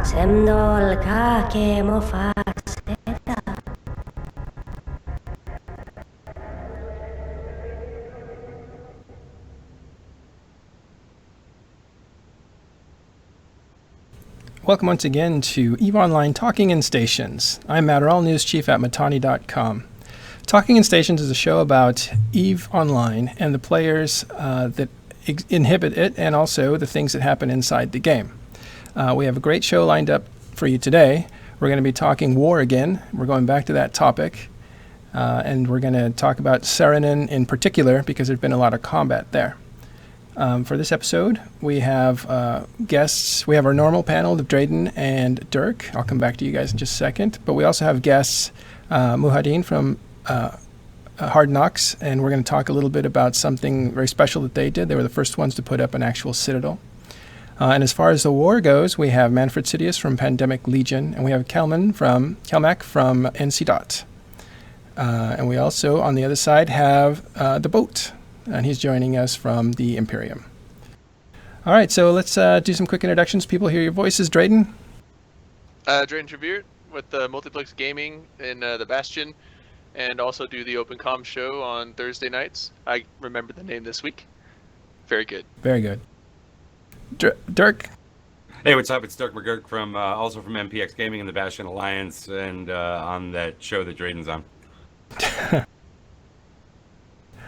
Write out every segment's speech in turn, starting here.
Semdol kake mofaseda. Welcome once again to EVE Online Talking in Stations. I'm Matt Arall, News Chief at Matani.com. Talking in Stations is a show about EVE Online and the players that inhibit it, and also the things that happen inside the game. We have a great show lined up for you today. We're going to be talking war again. We're going back to that topic. And we're going to talk about Sarinin in particular because there's been a lot of combat there. For this episode, we have guests. We have our normal panel of Drayden and Dirk. I'll come back to you guys in just a second. But we also have guests, Muhadin from Hard Knocks, and we're going to talk a little bit about something very special that they did. They were the first ones to put up an actual Citadel. And as far as the war goes, we have Manfred Sidious from Pandemic Legion, and we have Kelmac from NC. And we also, on the other side, have the Boat. And he's joining us from the Imperium. All right, so let's do some quick introductions. People hear your voices. Drayden? Drayden Trevere with Multiplex Gaming in the Bastion, and also do the Open Com show on Thursday nights. I remember the name this week. Very good. Very good. Dirk? Hey, what's up? It's Dirk McGurk from also from MPX Gaming in the Bastion Alliance, and on that show that Drayden's on.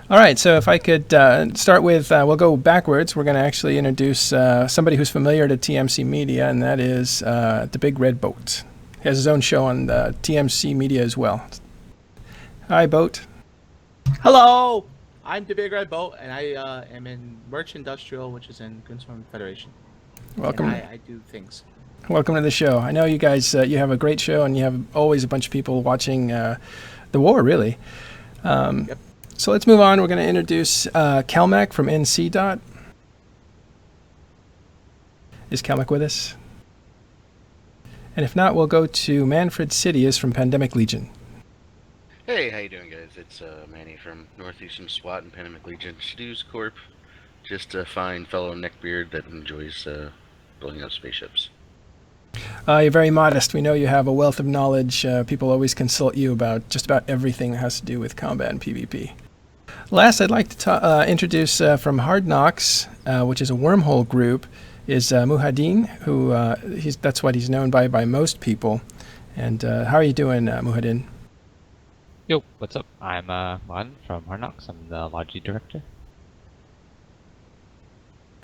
All right, so if I could start with, we'll go backwards. We're going to actually introduce somebody who's familiar to TMC Media, and that is the Big Red Boat. He has his own show on TMC Media as well. Hi, Boat. Hello! I'm the Big Red Boat, and I am in Merch Industrial, which is in Goonswarm Federation. Welcome. And I do things. Welcome to the show. I know you guys, you have a great show, and you have always a bunch of people watching the war, really. Yep. So let's move on. We're going to introduce Kelmac from NC. Is Kelmac with us? And if not, we'll go to Manfred Sidious from Pandemic Legion. Hey, how you doing, guys? It's Manny from Northeastern SWAT and Pandemic Legion Stews Corp. Just a fine fellow neckbeard that enjoys building up spaceships. You're very modest. We know you have a wealth of knowledge. People always consult you about just about everything that has to do with combat and PvP. Last, I'd like to introduce from Hard Knocks, which is a Wormhole group, is Muhadin, who that's what he's known by most people. And how are you doing, Muhadin? Yo, what's up? I'm Muhadin from Hard Knocks. I'm the Logi Director.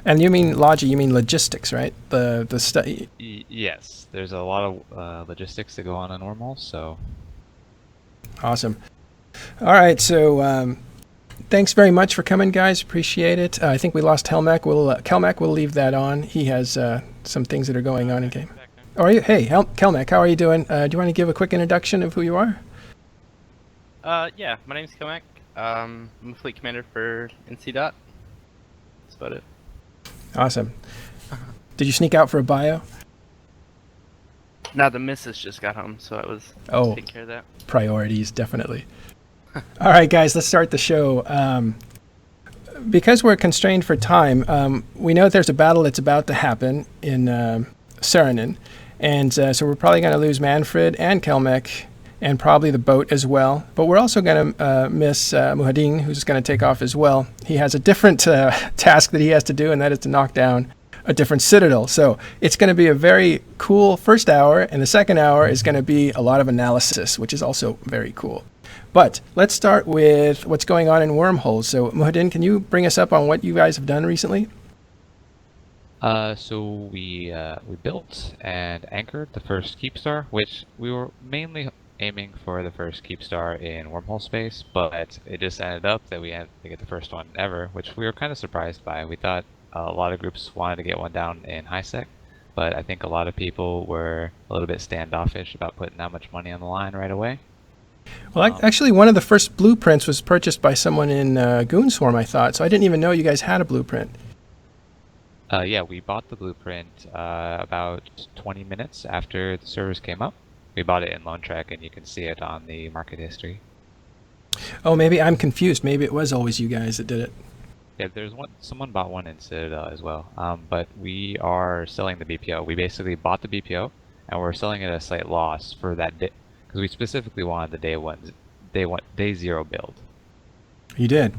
And you mean Logi, you mean logistics, right? The study. Yes, there's a lot of logistics that go on in Wormhole, so... Awesome. All right, so thanks very much for coming, guys. Appreciate it. I think we lost Kelmac. Kelmac, we'll leave that on. He has some things that are going on in game. Are you? Hey, Kelmac, how are you doing? Do you want to give a quick introduction of who you are? Yeah, my name's Kelmac. I'm a fleet commander for NC. That's about it. Awesome. Did you sneak out for a bio? Now the missus just got home, so I was taking care of that. Priorities, definitely. All right, guys, let's start the show. Because we're constrained for time, we know there's a battle that's about to happen in Sarinin, and so we're probably going to lose Manfred and Kelmac, and probably the Boat as well. But we're also going to miss Muhadin, who's going to take off as well. He has a different task that he has to do, and that is to knock down a different Citadel. So it's going to be a very cool first hour, and the second hour is going to be a lot of analysis, which is also very cool. But let's start with what's going on in Wormhole. So Muhadin, can you bring us up on what you guys have done recently? So we built and anchored the first Keepstar, which we were mainly aiming for the first Keepstar in Wormhole space, but it just ended up that we had to get the first one ever, which we were kind of surprised by. We thought a lot of groups wanted to get one down in HiSec, but I think a lot of people were a little bit standoffish about putting that much money on the line right away. Well, actually, one of the first blueprints was purchased by someone in Goonswarm, I thought, so I didn't even know you guys had a blueprint. Yeah, we bought the blueprint about 20 minutes after the servers came up. We bought it in Lone Trek, and you can see it on the market history. Oh, maybe I'm confused. Maybe it was always you guys that did it. Yeah, there's one. Someone bought one in Citadel as well. But we are selling the BPO. We basically bought the BPO, and we're selling it at a slight loss for that day because we specifically wanted the day zero build. You did.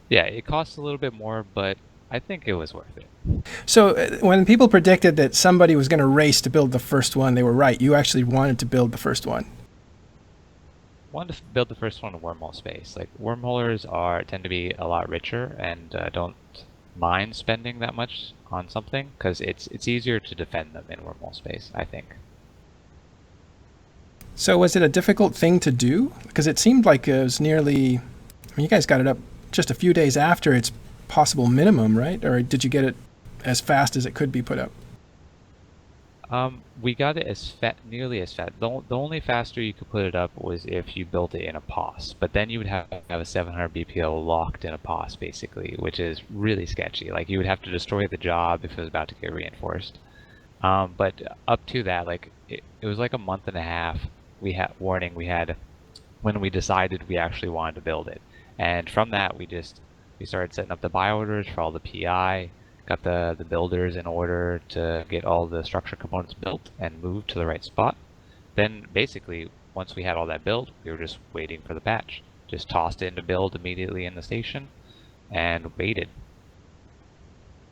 Yeah, it costs a little bit more, but I think it was worth it. So when people predicted that somebody was going to race to build the first one, they were right. You actually wanted to build the first one. Wanted to build the first one in wormhole space. Like wormholers tend to be a lot richer and don't mind spending that much on something because it's easier to defend them in wormhole space, I think. So was it a difficult thing to do? Because it seemed like it was nearly, I mean, you guys got it up just a few days after its possible minimum, right? Or did you get it as fast as it could be put up? We got it nearly as fast. The only faster you could put it up was if you built it in a POS, but then you would have to have a 700 BPO locked in a POS, basically, which is really sketchy. Like, you would have to destroy the job if it was about to get reinforced. But up to that, like, it was like a month and a half we had when we decided we actually wanted to build it. And from that, we started setting up the buy orders for all the PI, got the builders in order to get all the structure components built and moved to the right spot. Then basically, once we had all that built, we were just waiting for the patch. Just tossed it into build immediately in the station and waited.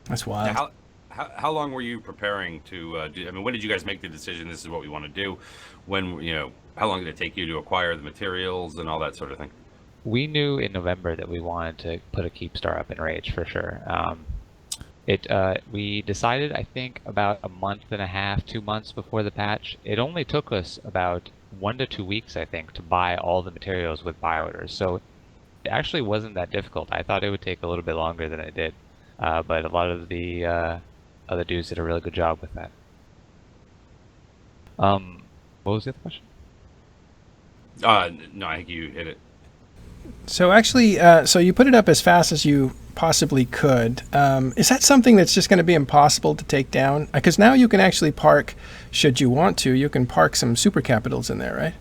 That's wild. Now, how long were you preparing to do? I mean, when did you guys make the decision? This is what we want to do. When how long did it take you to acquire the materials and all that sort of thing? We knew in November that we wanted to put a Keepstar up in Rage for sure. We decided, I think, about a month and a half, 2 months before the patch. It only took us about 1 to 2 weeks, I think, to buy all the materials with buy orders. So it actually wasn't that difficult. I thought it would take a little bit longer than it did. But a lot of the other dudes did a really good job with that. What was the other question? No, I think you hit it. So actually, so you put it up as fast as you possibly could. Is that something that's just going to be impossible to take down? Because now you can actually park, should you want to, you can park some super capitals in there,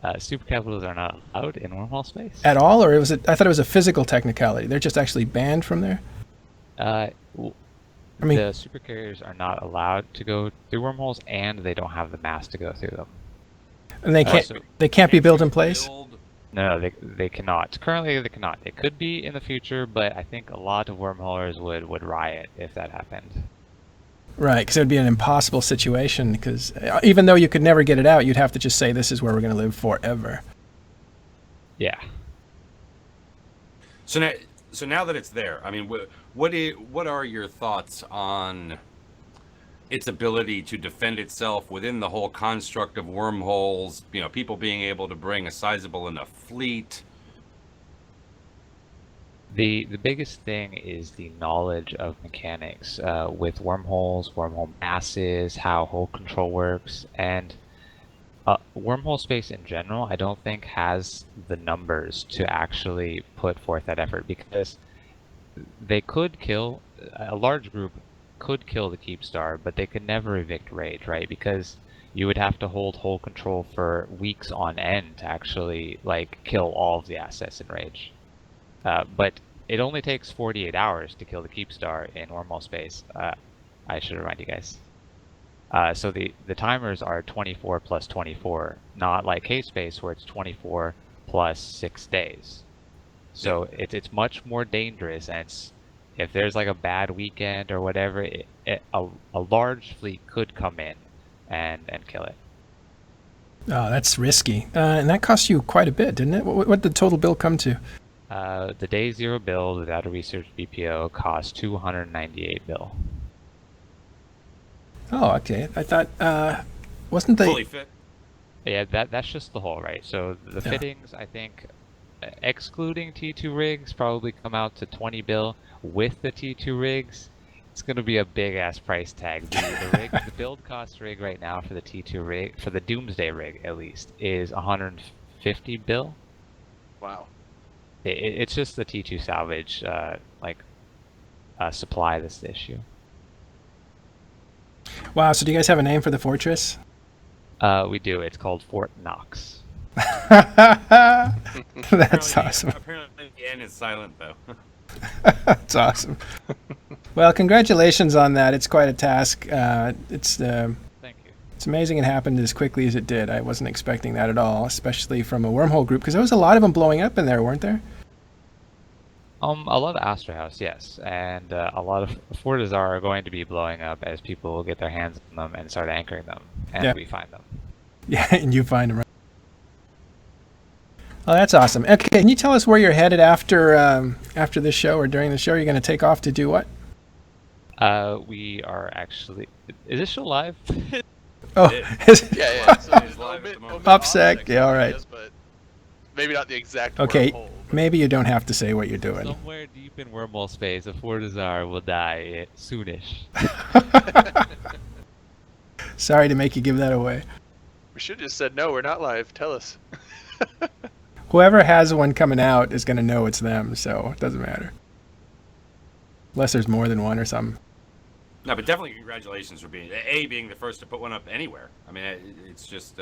right? Super capitals are not allowed in wormhole space. At all, or I thought it was a physical technicality. They're just actually banned from there? I mean, the super carriers are not allowed to go through wormholes, and they don't have the mass to go through them. and they can't be built in place? No, they cannot. Currently, they cannot. They could be in the future, but I think a lot of wormholers would riot if that happened. Right, because it would be an impossible situation, because even though you could never get it out, you'd have to just say, this is where we're going to live forever. Yeah. So now that it's there, I mean, what are your thoughts on its ability to defend itself within the whole construct of wormholes? You know, people being able to bring a sizable enough fleet. The biggest thing is the knowledge of mechanics with wormholes, wormhole masses, how hole control works, and wormhole space in general, I don't think has the numbers to actually put forth that effort, because they could kill, a large group could kill the Keepstar, but they could never evict Rage, right? Because you would have to hold hole control for weeks on end to actually kill all of the assets in Rage. But it only takes 48 hours to kill the Keepstar in normal space. I should remind you guys. So the timers are 24 plus 24, not like K-Space where it's 24 plus 6 days. So it's much more dangerous, and if there's like a bad weekend or whatever, a large fleet could come in and kill it. Oh, that's risky. And that cost you quite a bit, didn't it? What did the total bill come to? The day zero build without a research BPO cost 298 bill. Oh, okay. I thought, wasn't the... Fully fit? Yeah, that's just the hull, right? So the fittings, I think, excluding T2 rigs, probably come out to 20 bill. With the T2 rigs, it's going to be a big-ass price tag. The build cost rig right now for the T2 rig, for the Doomsday rig at least, is 150 bill. Wow. It's just the T2 salvage, supply that's the issue. Wow, so do you guys have a name for the fortress? We do. It's called Fort Knox. That's awesome. Apparently the N is silent, though. That's awesome. Well, congratulations on that. It's quite a task. Thank you. It's amazing it happened as quickly as it did. I wasn't expecting that at all, especially from a Wormhole group, because there was a lot of them blowing up in there, weren't there? A lot of Astra House, yes, and a lot of Fortizar are going to be blowing up as people get their hands on them and start anchoring them, and we find them. Yeah, and you find them. Right? Oh, that's awesome. Okay, can you tell us where you're headed after this show or during the show? You're going to take off to do what? We are actually. Is this show live? Oh, Yeah. So it's live at the moment. OPSEC, yeah, all right. But maybe not the exact. Okay, wormhole, but- maybe you don't have to say what you're doing. Somewhere deep in Wormhole space, a Fortizar will die soonish. Sorry to make you give that away. We should have just said no. We're not live. Tell us. Whoever has one coming out is going to know it's them, so it doesn't matter. Unless there's more than one or something. No, but definitely congratulations for being the first to put one up anywhere. I mean, it's just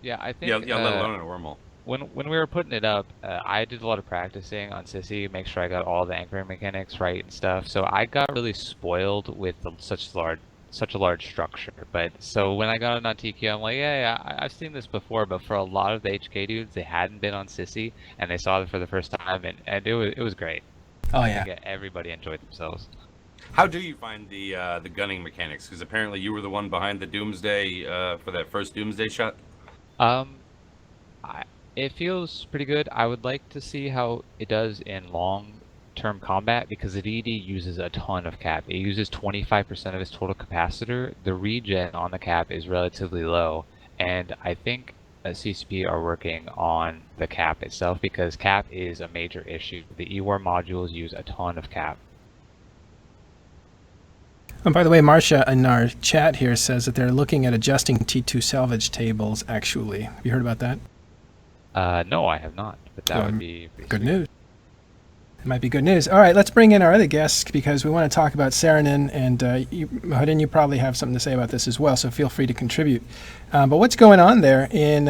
Yeah, I think. let alone in a wormhole. When we were putting it up, I did a lot of practicing on Sissy, make sure I got all the anchoring mechanics right and stuff. So I got really spoiled with such a large structure. But so when I got it on TQ, I'm like, I've seen this before. But for a lot of the HK dudes, they hadn't been on Sissy, and they saw it for the first time, and it was great. Oh, I yeah. think everybody enjoyed themselves. How do you find the gunning mechanics? Because apparently you were the one behind the Doomsday for that first Doomsday shot. It feels pretty good. I would like to see how it does in long-term combat because the DD uses a ton of cap. It uses 25% of its total capacitor. The regen on the cap is relatively low, and I think CCP are working on the cap itself because cap is a major issue. The E-War modules use a ton of cap. And by the way, Marcia in our chat here says that they're looking at adjusting T2 salvage tables, actually. Have you heard about that? No, I have not, but that would be good news. It might be good news. All right, let's bring in our other guests because we want to talk about Sarinin, and Hudin, you probably have something to say about this as well, so feel free to contribute. But what's going on there in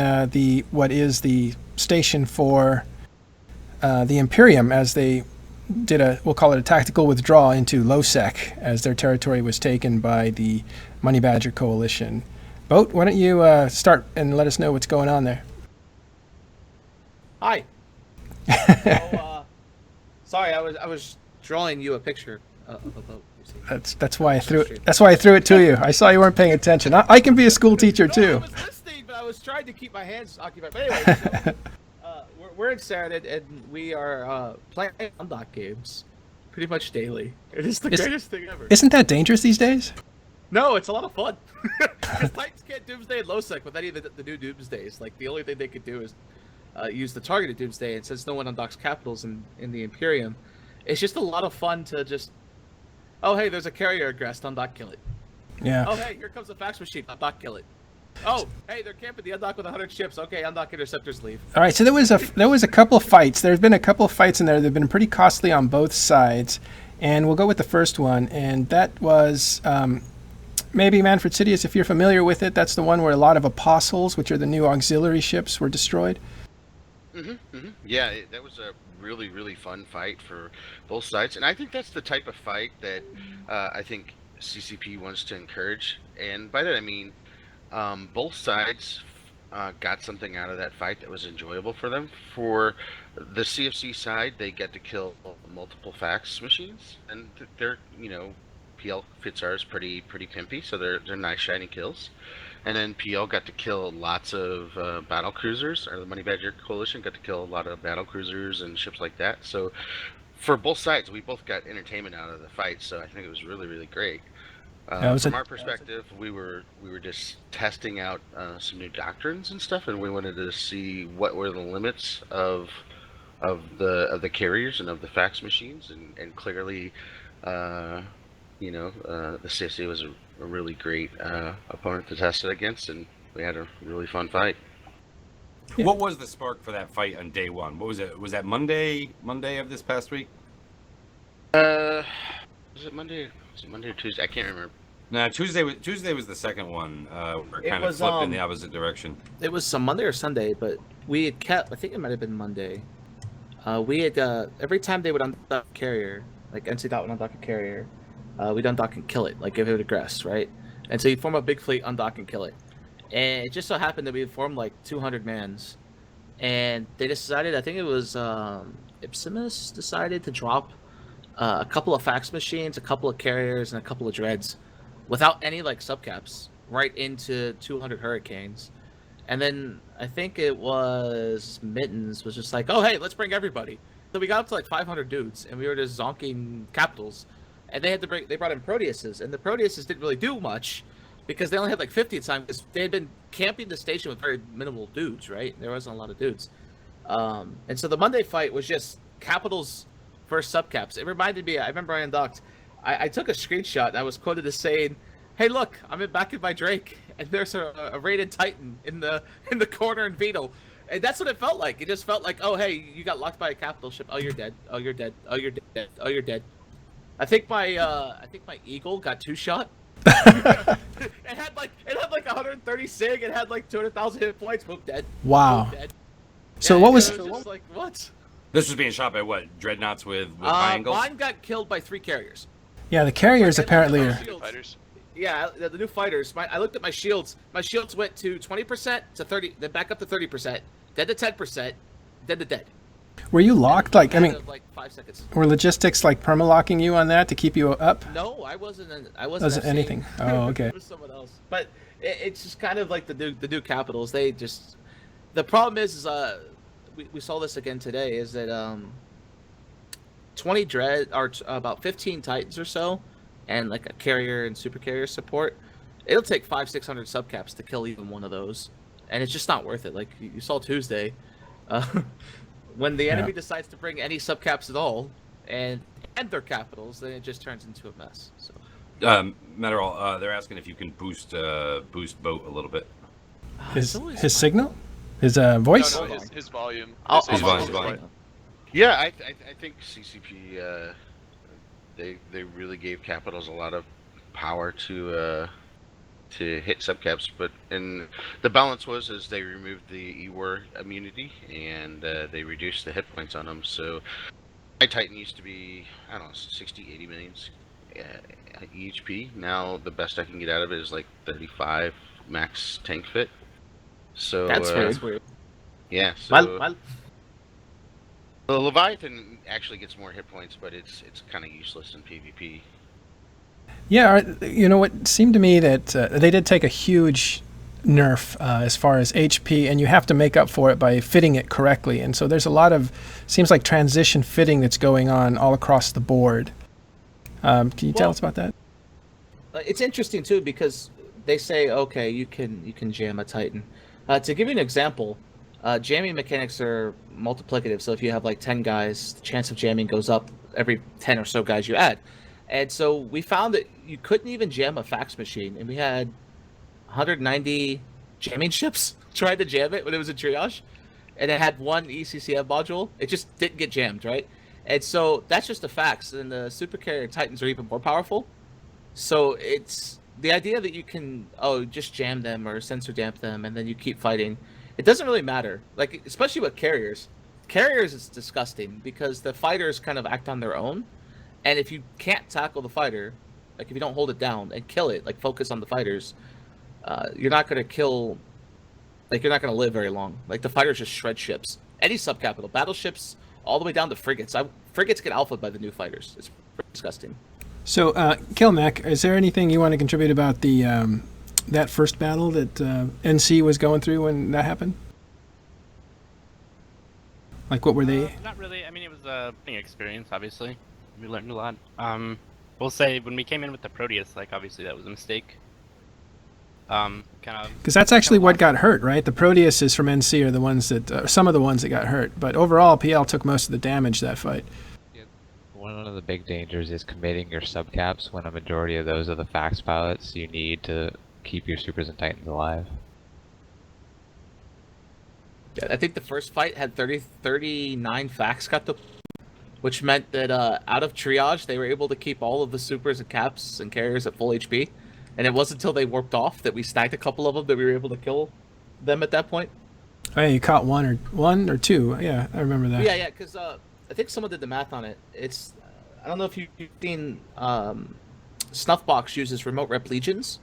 what is the station for the Imperium as they did we'll call it a tactical withdrawal into Losec as their territory was taken by the Money Badger Coalition. Boat, why don't you start and let us know what's going on there? Hi. Sorry, I was drawing you a picture of a boat. That's why I threw it to you. I saw you weren't paying attention. I can be a school teacher too. I was listening, but I was trying to keep my hands occupied. But anyway, so, we're in Sarinin, and we are playing undock games pretty much daily. It is the greatest thing ever. Isn't that dangerous these days? No, it's a lot of fun. Because Titans can't Doomsday and Losec with any of the new Doomsdays. Like, the only thing they could do is use the targeted Doomsday, and since no one undocks capitals in the Imperium, it's just a lot of fun to just, oh, hey, there's a carrier aggressed, undock, kill it. Yeah. Oh, hey, here comes a fax machine, undock, kill it. Oh, hey, they're camping the undock with 100 ships. Okay, undock interceptors leave. All right, so there was a couple of fights. There's been a couple of fights in there that have been pretty costly on both sides, and we'll go with the first one, and that was maybe Manfred Sidious, if you're familiar with it. That's the one where a lot of apostles, which are the new auxiliary ships, were destroyed. Yeah, that was a really, really fun fight for both sides, and I think that's the type of fight that I think CCP wants to encourage, and by that I mean both sides got something out of that fight that was enjoyable for them. For the CFC side, they get to kill multiple fax machines, and they're, PL Keepstar is pretty pimpy, so they're nice shiny kills. And then PL got to kill lots of battle cruisers, or the Money Badger Coalition got to kill a lot of battle cruisers and ships like that. So for both sides, we both got entertainment out of the fight, so I think it was really, really great. From our perspective, we were just testing out some new doctrines and stuff, and we wanted to see what were the limits of the carriers and of the fax machines, and clearly, the CFC was a really great opponent to test it against, and we had a really fun fight. Yeah. What was the spark for that fight on day one? What was it? Was that Monday of this past week? Was it Monday? Was it Monday or Tuesday? I can't remember. No, Tuesday was the second one. Where it kind of flipped in the opposite direction. It was some Monday or Sunday, but we had kept, I think it might have been Monday. We had, every time they would undock a carrier, like NC Dot would undock a carrier, we'd undock and kill it, like if it would aggress, right? And so you'd form a big fleet, undock and kill it. And it just so happened that we had formed like 200 mans, and they decided, I think it was Ipsimus decided to drop a couple of fax machines, a couple of carriers, and a couple of dreads without any like subcaps right into 200 hurricanes. And then I think it was Mittens was just like, oh hey, let's bring everybody. So we got up to like 500 dudes, and we were just zonking capitals. And they brought in Proteuses, and the Proteuses didn't really do much because they only had like 50 at the time because they had been camping the station with very minimal dudes, right? There wasn't a lot of dudes. And so the Monday fight was just capitals versus subcaps. It reminded me, I remember I undocked, I took a screenshot and I was quoted as saying, hey look, I'm back in my Drake, and there's a rated Titan in the corner in Veto. And that's what it felt like. It just felt like, oh hey, you got locked by a capital ship. Oh, you're dead. Oh, you're dead. Oh, you're dead. Oh, you're dead. I think my Eagle got 2-shot. it had like 130 sig. It had like 200,000 hit points. Boom, dead. Wow. Boom, dead. So Yeah, what it was? just like what? This was being shot by what? Dreadnoughts with high angles? Mine got killed by 3 carriers. Yeah, the carriers And apparently my are. shields- Fighters. Yeah, the new fighters. I looked at my shields. My shields went to 20% to 30, then back up to 30%, then to 10%, then to dead. Were you locked? Like, I mean, Like 5 seconds. were logistics like permalocking you on that to keep you up? No, I wasn't. I wasn't Wasn't FC. anything. Oh, okay. It was someone else. But it's just kind of like the new capitals. They just the problem is we saw this again today. Is that 20 dread or about 15 Titans or so, and like a carrier and super carrier support. It'll take 500-600 subcaps to kill even one of those, and it's just not worth it. Like you saw Tuesday. When the enemy decides to bring any subcaps at all, and their capitals, then it just turns into a mess. So, Matterall, they're asking if you can boost boat a little bit. His signal, his voice. No, his volume. I'll His volume. Yeah, I think CCP they really gave capitals a lot of power to hit subcaps, but and the balance was is they removed the E-War immunity and they reduced the hit points on them. So my Titan used to be, I don't know, 60, 80 millions EHP. Now the best I can get out of it is like 35 max tank fit. So that's weird. yeah. So My the Leviathan actually gets more hit points, but it's kind of useless in PvP. Yeah, you know what seemed to me that they did take a huge nerf as far as HP, and you have to make up for it by fitting it correctly. And so there's a lot of seems like transition fitting that's going on all across the board. Can you tell us about that? It's interesting too because they say, okay, you can jam a Titan. To give you an example, jamming mechanics are multiplicative. So if you have like 10 guys, the chance of jamming goes up every 10 or so guys you add. And so we found that you couldn't even jam a fax machine, and we had 190 jamming ships tried to jam it when it was in triage, and it had one ECCM module. It just didn't get jammed, right? And so that's just a fax. And the super carrier Titans are even more powerful. So it's the idea that you can just jam them or sensor damp them, and then you keep fighting. It doesn't really matter. Like especially with carriers. Carriers is disgusting because the fighters kind of act on their own. And if you can't tackle the fighter, like if you don't hold it down and kill it, like focus on the fighters, you're not going to live very long. Like the fighters just shred ships. Any subcapital, battleships, all the way down to frigates. Frigates get alphaed by the new fighters. It's disgusting. So, Kilmac, is there anything you want to contribute about the that first battle that NC was going through when that happened? Like, what were they? Not really. I mean, it was a learning experience, obviously. We learned a lot. We'll say when we came in with the Proteus, like, obviously that was a mistake. Kind of. Because that's actually what got hurt, right? The Proteuses from NC are the ones that, some of the ones that got hurt. But overall, PL took most of the damage that fight. One of the big dangers is committing your subcaps when a majority of those are the fax pilots you need to keep your supers and titans alive. Yeah, I think the first fight had 39 fax got the, which meant that out of triage they were able to keep all of the supers and caps and carriers at full HP, and it wasn't until they warped off that we stacked a couple of them that we were able to kill them at that point. Oh, yeah, you caught one or two. Yeah, I remember that. Yeah, because I think someone did the math on it. It's I don't know if you've seen Snuffbox uses remote rep legions.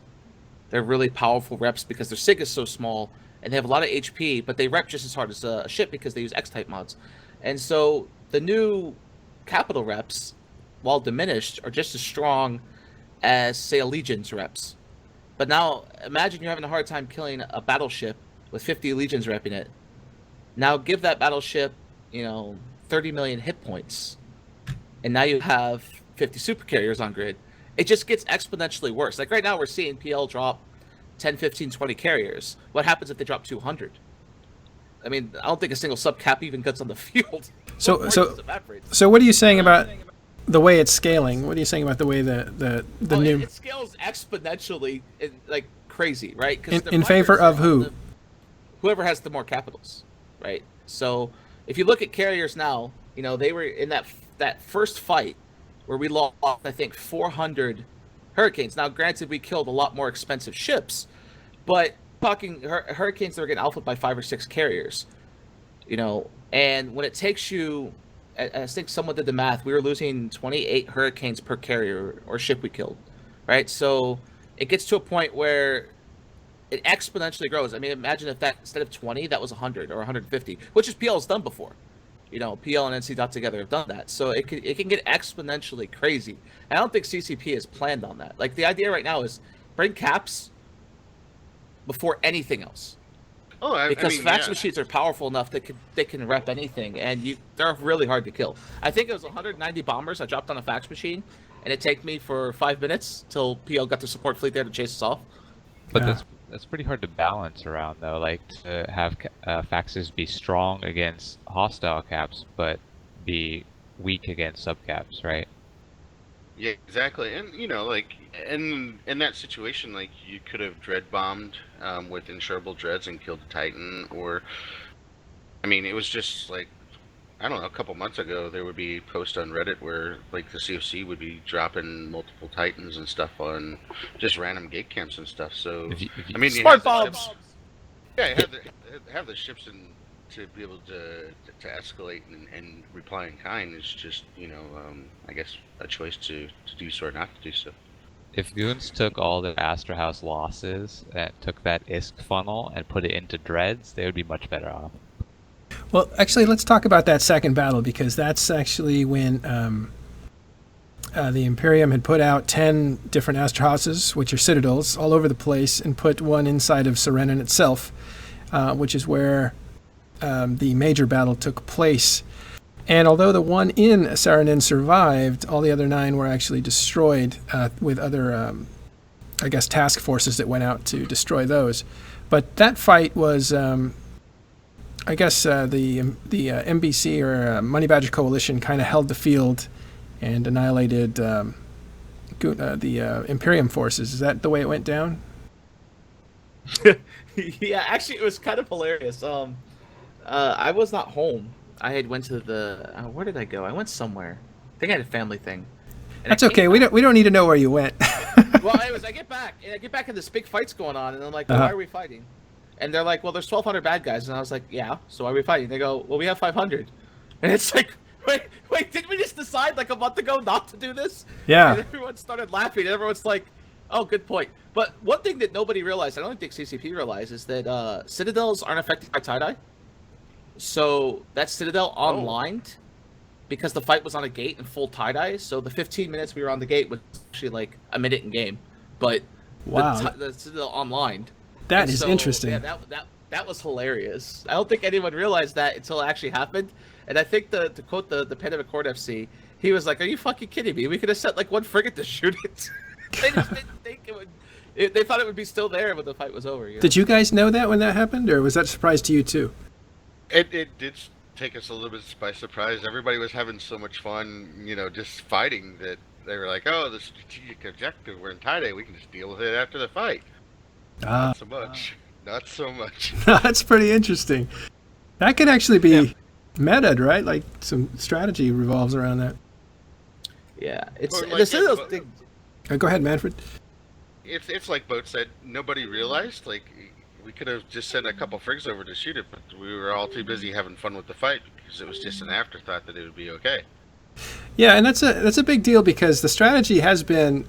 They're really powerful reps because their sig is so small and they have a lot of HP, but they rep just as hard as a ship because they use X-type mods. And so the new capital reps, while diminished, are just as strong as, say, a legion's reps. But now imagine you're having a hard time killing a battleship with 50 legions repping it. Now give that battleship, 30 million hit points, and now you have 50 super carriers on grid. It just gets exponentially worse. Like right now we're seeing PL drop 10, 15, 20 carriers. What happens if they drop 200? I mean, I don't think a single sub cap even gets on the field. So what are you saying about the way it's scaling? What are you saying about the way the new... It scales exponentially, like crazy, right? In favor of who? Whoever has the more capitals, right? So if you look at carriers now, they were in that first fight where we lost, I think, 400 Hurricanes. Now, granted, we killed a lot more expensive ships, but talking Hurricanes that are getting alphaed by 5 or 6 carriers, and when it takes you, I think someone did the math, we were losing 28 Hurricanes per carrier or ship we killed, right? So it gets to a point where it exponentially grows. I mean, imagine if that, instead of 20, that was 100 or 150, which is PL's done before. PL and NC together have done that. So it can get exponentially crazy. I don't think CCP has planned on that. Like, the idea right now is bring caps before anything else. Because fax machines are powerful enough that they can rep anything, and they're really hard to kill. I think it was 190 bombers I dropped on a fax machine, and it took me for 5 minutes till PL got the support fleet there to chase us off. But that's pretty hard to balance around, though. Like, to have faxes be strong against hostile caps, but be weak against subcaps, right? Yeah, exactly. And in that situation, like, you could have dread bombed with insurable dreads and killed a Titan, or it was just like, I don't know, a couple months ago there would be posts on Reddit where like the CFC would be dropping multiple Titans and stuff on just random gate camps and stuff. So smart bombs. Yeah, have the ships to be able to escalate and reply in kind is just I guess a choice to do so or not to do so. If Goons took all the Astra House losses and took that ISK funnel and put it into dreads, they would be much better off. Well, actually, let's talk about that second battle, because that's actually when the Imperium had put out 10 different Astra Houses, which are citadels, all over the place, and put one inside of Sarinin itself, which is where the major battle took place. And although the one in Sarinin survived, all the other 9 were actually destroyed with other, task forces that went out to destroy those. But that fight was, the MBC or Money Badger Coalition kind of held the field and annihilated the Imperium forces. Is that the way it went down? Yeah, actually, it was kind of hilarious. I was not home. I had went to where did I go? I went somewhere. I think I had a family thing. That's okay. We don't need to know where you went. Well, anyways, I get back and this big fight's going on, and I'm like, well, why are we fighting? And they're like, well, there's 1,200 bad guys, and I was like, yeah. So why are we fighting? They go, well, we have 500, and it's like, wait, didn't we just decide like a month ago not to do this? Yeah. And everyone started laughing, and everyone's like, oh, good point. But one thing that nobody realized, I don't think CCP realized, is that Citadels aren't affected by tie-dye. So that Citadel online, because the fight was on a gate and full tie-dye, so the 15 minutes we were on the gate was actually like a minute in game. But wow, the Citadel online. That is interesting. Yeah, that was hilarious. I don't think anyone realized that until it actually happened. And I think to quote the Pandemic Horde FC, he was like, "Are you fucking kidding me? We could have sent like one frigate to shoot it." They just didn't think it would. They thought it would be still there when the fight was over. Did you guys know that when that happened, or was that a surprise to you too? It did take us a little bit by surprise. Everybody was having so much fun, just fighting, that they were like, "Oh, the strategic objective, we're in tie-dye, we can just deal with it after the fight." Not so much. Not so much. That's pretty interesting. That could actually be meta, right? Like some strategy revolves around that. Yeah, it's Like, the Citadel thing. Go ahead, Manfred. It's like Boat said, nobody realized. Like, we could have just sent a couple frigs over to shoot it, but we were all too busy having fun with the fight because it was just an afterthought that it would be okay. Yeah, and that's a big deal because the strategy has been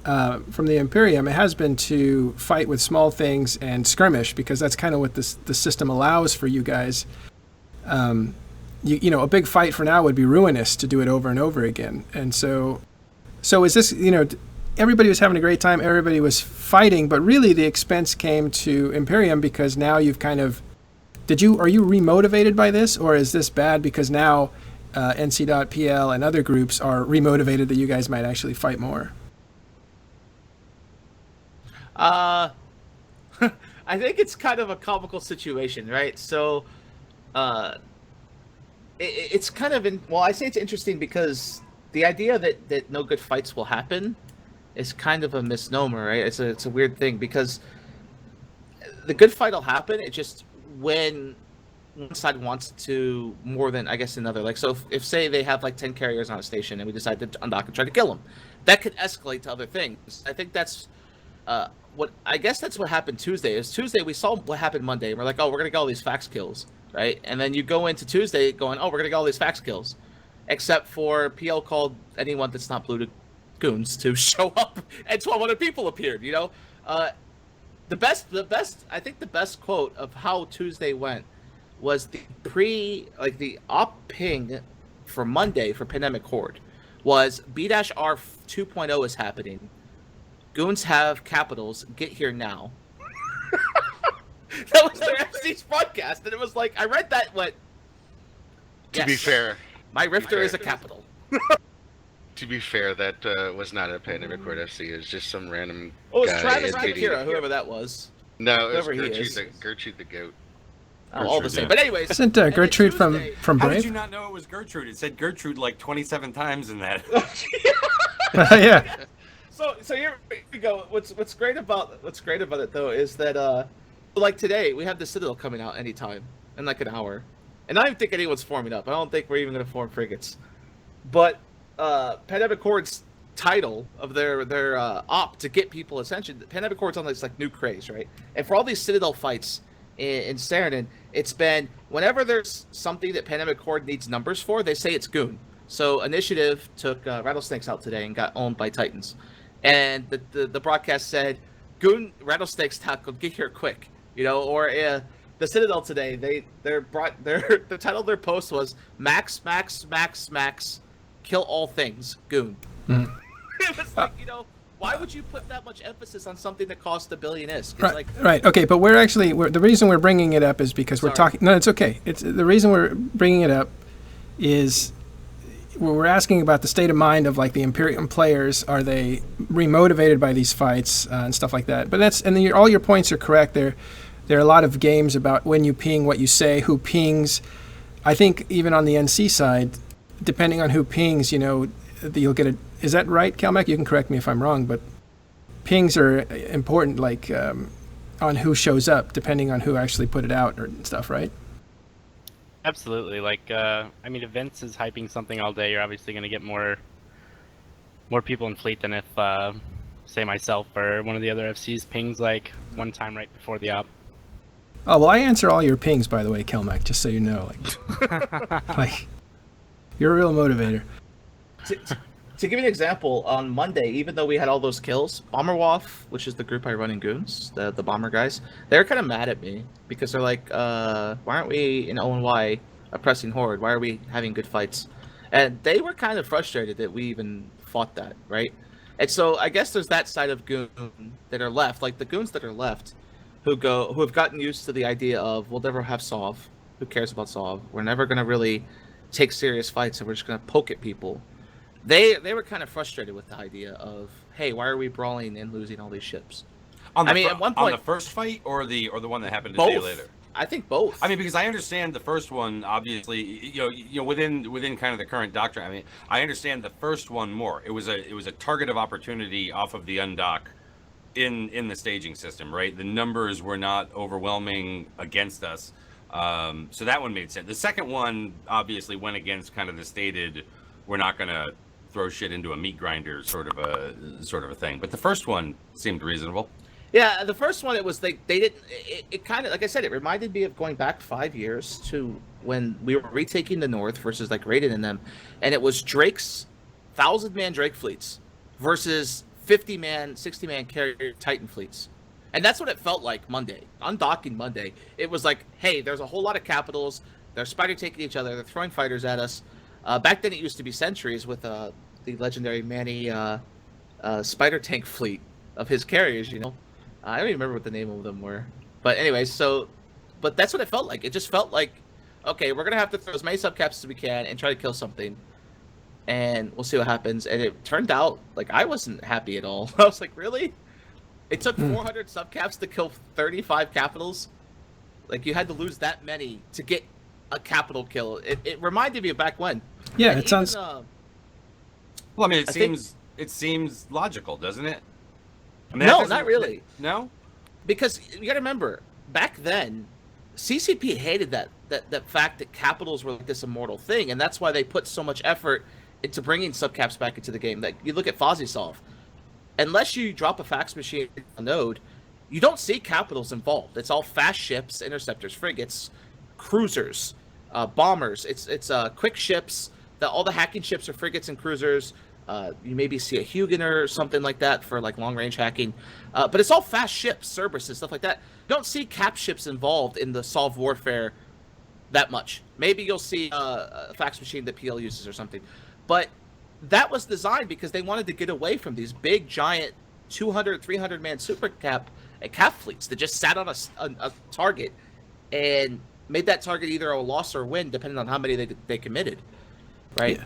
from the Imperium. It has been to fight with small things and skirmish because that's kind of what the system allows for you guys. You know, a big fight for now would be ruinous to do it over and over again. And so is this, you know, everybody was having a great time. Everybody was fighting, but really the expense came to Imperium because now you've kind of, are you remotivated by this, or is this bad because now NC.PL and other groups are remotivated that you guys might actually fight more? I think it's kind of a comical situation, right? So, it's kind of I say it's interesting because the idea that no good fights will happen is kind of a misnomer, right? It's a weird thing because the good fight will happen. It just when one side wants to more than, I guess, another. Like, so if say they have like 10 carriers on a station and we decide to undock and try to kill them, that could escalate to other things. I think that's what happened Tuesday. Is Tuesday we saw what happened Monday. And we're like, oh, we're gonna get all these fax kills, right? And then you go into Tuesday going, oh, we're gonna get all these fax kills, except for PL called anyone that's not blue to goons to show up, and 1,200 people appeared. You know, the best. I think the best quote of how Tuesday went was the op ping for Monday for Pandemic Horde was B-R 2.0 is happening. Goons have capitals. Get here now. That was their FC's broadcast, and it was like I read that. Went. To be fair, my Rifter is a capital. To be fair, that was not a Pandemic Horde FC. It was just some random. Oh, it was guy Travis invading- Kira, whoever that was. No, it was Whoever he is. Gertrude the goat. All the Gertrude, same. yeah. But anyways, Isn't Gertrude from How Brave? did you not know it was Gertrude? It said Gertrude like 27 times in that. Yeah. So here we go. What's great about it though is that like today we have the Citadel coming out anytime in like an hour, and I don't think anyone's forming up. I don't think we're even going to form frigates. But Pandemic Horde's title of their op to get people attention. Pandemic Horde's on this like new craze, right? And for all these Citadel fights in Sarinin, it's been whenever there's something that Pandemic Horde needs numbers for, they say it's Goon. So Initiative took Rattlesnakes out today and got owned by Titans, and the broadcast said Goon Rattlesnakes tackled, get here quick, you know. Or the Citadel today, their the title of their post was Max, kill all things Goon. Mm. It was like, you know, why would you put that much emphasis on something that cost $1 billion? Right. Okay, but the reason we're bringing it up is because we're talking. No, it's okay. It's the reason we're bringing it up is we're asking about the state of mind of like the Imperium players. Are they remotivated by these fights and stuff like that? But all your points are correct. There are a lot of games about when you ping, what you say, who pings. I think even on the NC side, depending on who pings, you know, you'll get a. Is that right, Calmac? You can correct me if I'm wrong, but pings are important, like on who shows up, depending on who actually put it out or stuff, right? Absolutely. Like, I mean, events is hyping something all day. You're obviously going to get more people in fleet than if, say, myself or one of the other FCs pings like one time right before the op. Oh well, I answer all your pings, by the way, Calmac, just so you know. Like you're a real motivator. To give you an example, on Monday, even though we had all those kills, Bomberwaff, which is the group I run in Goons, the bomber guys, they're kind of mad at me because they're like, why aren't we in ONY oppressing Horde? Why are we having good fights? And they were kind of frustrated that we even fought that, right? And so I guess there's that side of Goon that are left, like the Goons that are left, who have gotten used to the idea of we'll never have Sov. Who cares about Sov? We're never going to really take serious fights, and we're just going to poke at people. They were kind of frustrated with the idea of, hey, why are we brawling and losing all these ships? At one point, on the first fight or the one that happened a both. day later. I think both. I mean, because I understand the first one, obviously, you know, within kind of the current doctrine. I mean, I understand the first one more. It was a target of opportunity off of the undock in the staging system, right? The numbers were not overwhelming against us, so that one made sense. The second one obviously went against kind of the stated, we're not going to throw shit into a meat grinder sort of a thing. But the first one seemed reasonable. Yeah, the first one, it was they didn't. It kind of, like I said, it reminded me of going back 5 years to when we were retaking the North versus like raiding in them, and it was Drake's 1,000-man Drake fleets versus 50-man, 60-man carrier Titan fleets. And that's what it felt like Monday. On docking Monday, it was like, hey, there's a whole lot of capitals. They're spider taking each other. They're throwing fighters at us. Back then, it used to be Sentries with the legendary Manny spider tank fleet of his carriers, you know. I don't even remember what the name of them were. But anyway, but that's what it felt like. It just felt like, okay, we're going to have to throw as many subcaps as we can and try to kill something. And we'll see what happens. And it turned out, like, I wasn't happy at all. I was like, really? It took 400 subcaps to kill 35 capitals? Like, you had to lose that many to get a capital kill. It reminded me of back when. Yeah, and it sounds... Well, I mean, it seems logical, doesn't it? I mean, no, not really. No? Because you got to remember, back then, CCP hated that fact that capitals were like this immortal thing, and that's why they put so much effort into bringing subcaps back into the game. Like, you look at Fozzysolve. Unless you drop a fax machine on a node, you don't see capitals involved. It's all fast ships, interceptors, frigates, cruisers, bombers. It's quick ships. All the hacking ships are frigates and cruisers. You maybe see a Huguenot or something like that for like long range hacking. But it's all fast ships, Cerberuses, stuff like that. You don't see cap ships involved in the solve warfare that much. Maybe you'll see a fax machine that PL uses or something. But that was designed because they wanted to get away from these big, giant 200, 300-man super cap fleets that just sat on a target and made that target either a loss or a win, depending on how many they committed, right?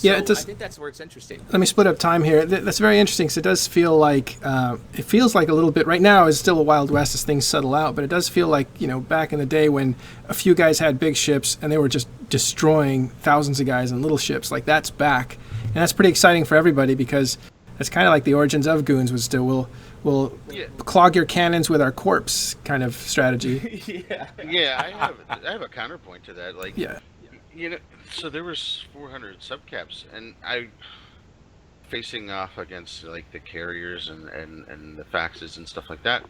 Yeah, I think that's where it's interesting. Let me split up time here. That's very interesting because it does feel like it feels like a little bit right now is still a Wild West as things settle out, but it does feel like, you know, back in the day when a few guys had big ships and they were just destroying thousands of guys in little ships. Like, that's back, and that's pretty exciting for everybody because that's kind of like the origins of Goons was still we'll clog your cannons with our corpse kind of strategy. Yeah, I have a counterpoint to that. Like, yeah. You know, so there was 400 subcaps, and I facing off against like the carriers and the faxes and stuff like that.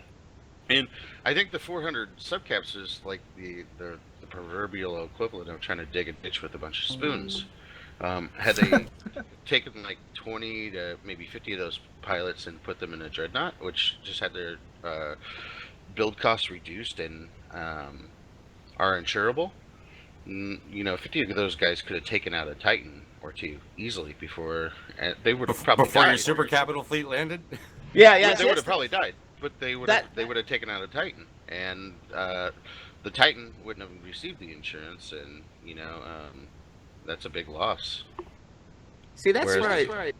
And I think the 400 subcaps is like the proverbial equivalent of trying to dig a ditch with a bunch of spoons. Had they taken like 20 to maybe 50 of those pilots and put them in a dreadnought, which just had their build costs reduced and are insurable, you know, 50 of those guys could have taken out a Titan or two easily before they would have probably before died. your super capital fleet landed. Yeah, they would have probably died, but they would have taken out a Titan, and the Titan wouldn't have received the insurance, and you know, that's a big loss. See, that's where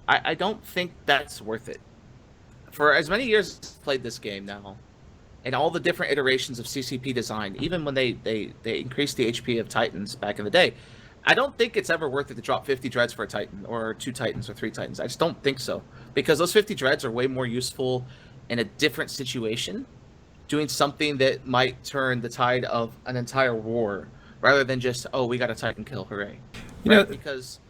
I don't think that's worth it. For as many years as I've played this game now, and all the different iterations of CCP design, even when they increased the HP of Titans back in the day, I don't think it's ever worth it to drop 50 dreads for a Titan, or 2 Titans, or 3 Titans. I just don't think so. Because those 50 dreads are way more useful in a different situation, doing something that might turn the tide of an entire war, rather than just, oh, we got a Titan kill, hooray. You know, because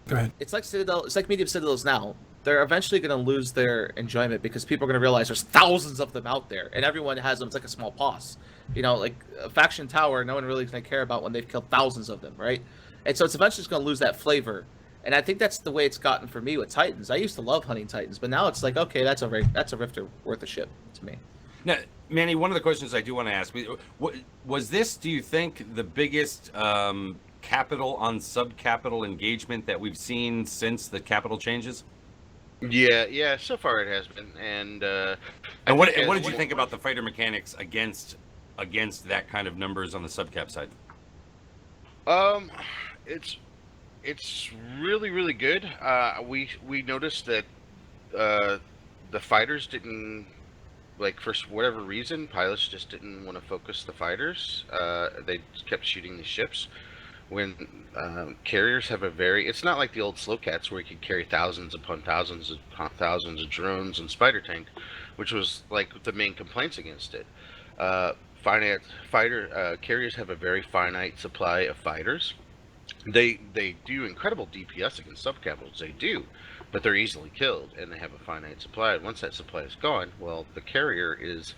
go ahead. it's like Citadel, it's like medium Citadels now. They're eventually going to lose their enjoyment because people are going to realize there's thousands of them out there, and everyone has them. It's like a small boss. You know, like a faction tower, no one really is going to care about when they've killed thousands of them, right? And so it's eventually going to lose that flavor. And I think that's the way it's gotten for me with Titans. I used to love hunting Titans, but now it's like, okay, that's a Rifter worth a ship to me. Now, Manny, one of the questions I do want to ask, was this, do you think, the biggest capital on sub-capital engagement that we've seen since the capital changes? Yeah. So far it has been, and what did you think about the fighter mechanics against that kind of numbers on the subcap side? It's really good. We noticed that the fighters didn't, like, for whatever reason, pilots just didn't want to focus the fighters. They kept shooting the ships. When carriers have it's not like the old slow cats where you could carry thousands upon thousands of drones and spider tank, which was like the main complaints against it. Carriers have a very finite supply of fighters. They do incredible DPS against subcapitals, they do, but they're easily killed, and they have a finite supply. And once that supply is gone, well, the carrier is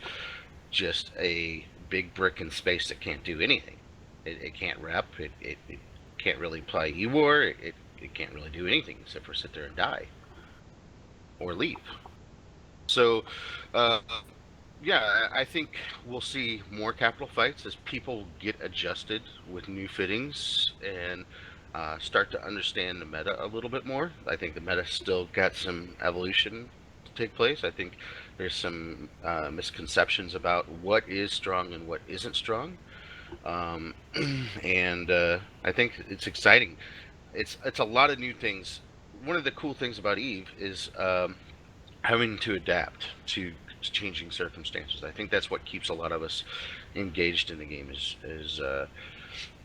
just a big brick in space that can't do anything. It can't rep. It can't really apply EWAR. It they can't really do anything except for sit there and die or leave. So, yeah, I think we'll see more capital fights as people get adjusted with new fittings and start to understand the meta a little bit more. I think the meta still got some evolution to take place. I think there's some misconceptions about what is strong and what isn't strong, and I think it's exciting. It's a lot of new things. One of the cool things about Eve is having to adapt to changing circumstances. I think that's what keeps a lot of us engaged in the game is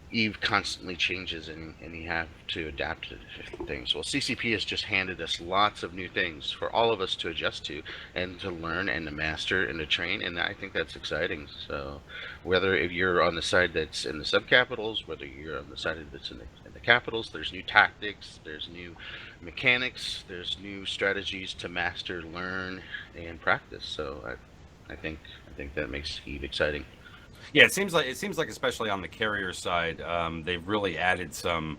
Eve constantly changes and you have to adapt to different things. Well, CCP has just handed us lots of new things for all of us to adjust to and to learn and to master and to train, and I think that's exciting. So whether if you're on the side that's in the subcapitals, whether you're on the side that's in the capitals, there's new tactics, there's new mechanics, there's new strategies to master, learn, and practice. So I think that makes Eve exciting. Yeah, it seems like especially on the carrier side, they've really added some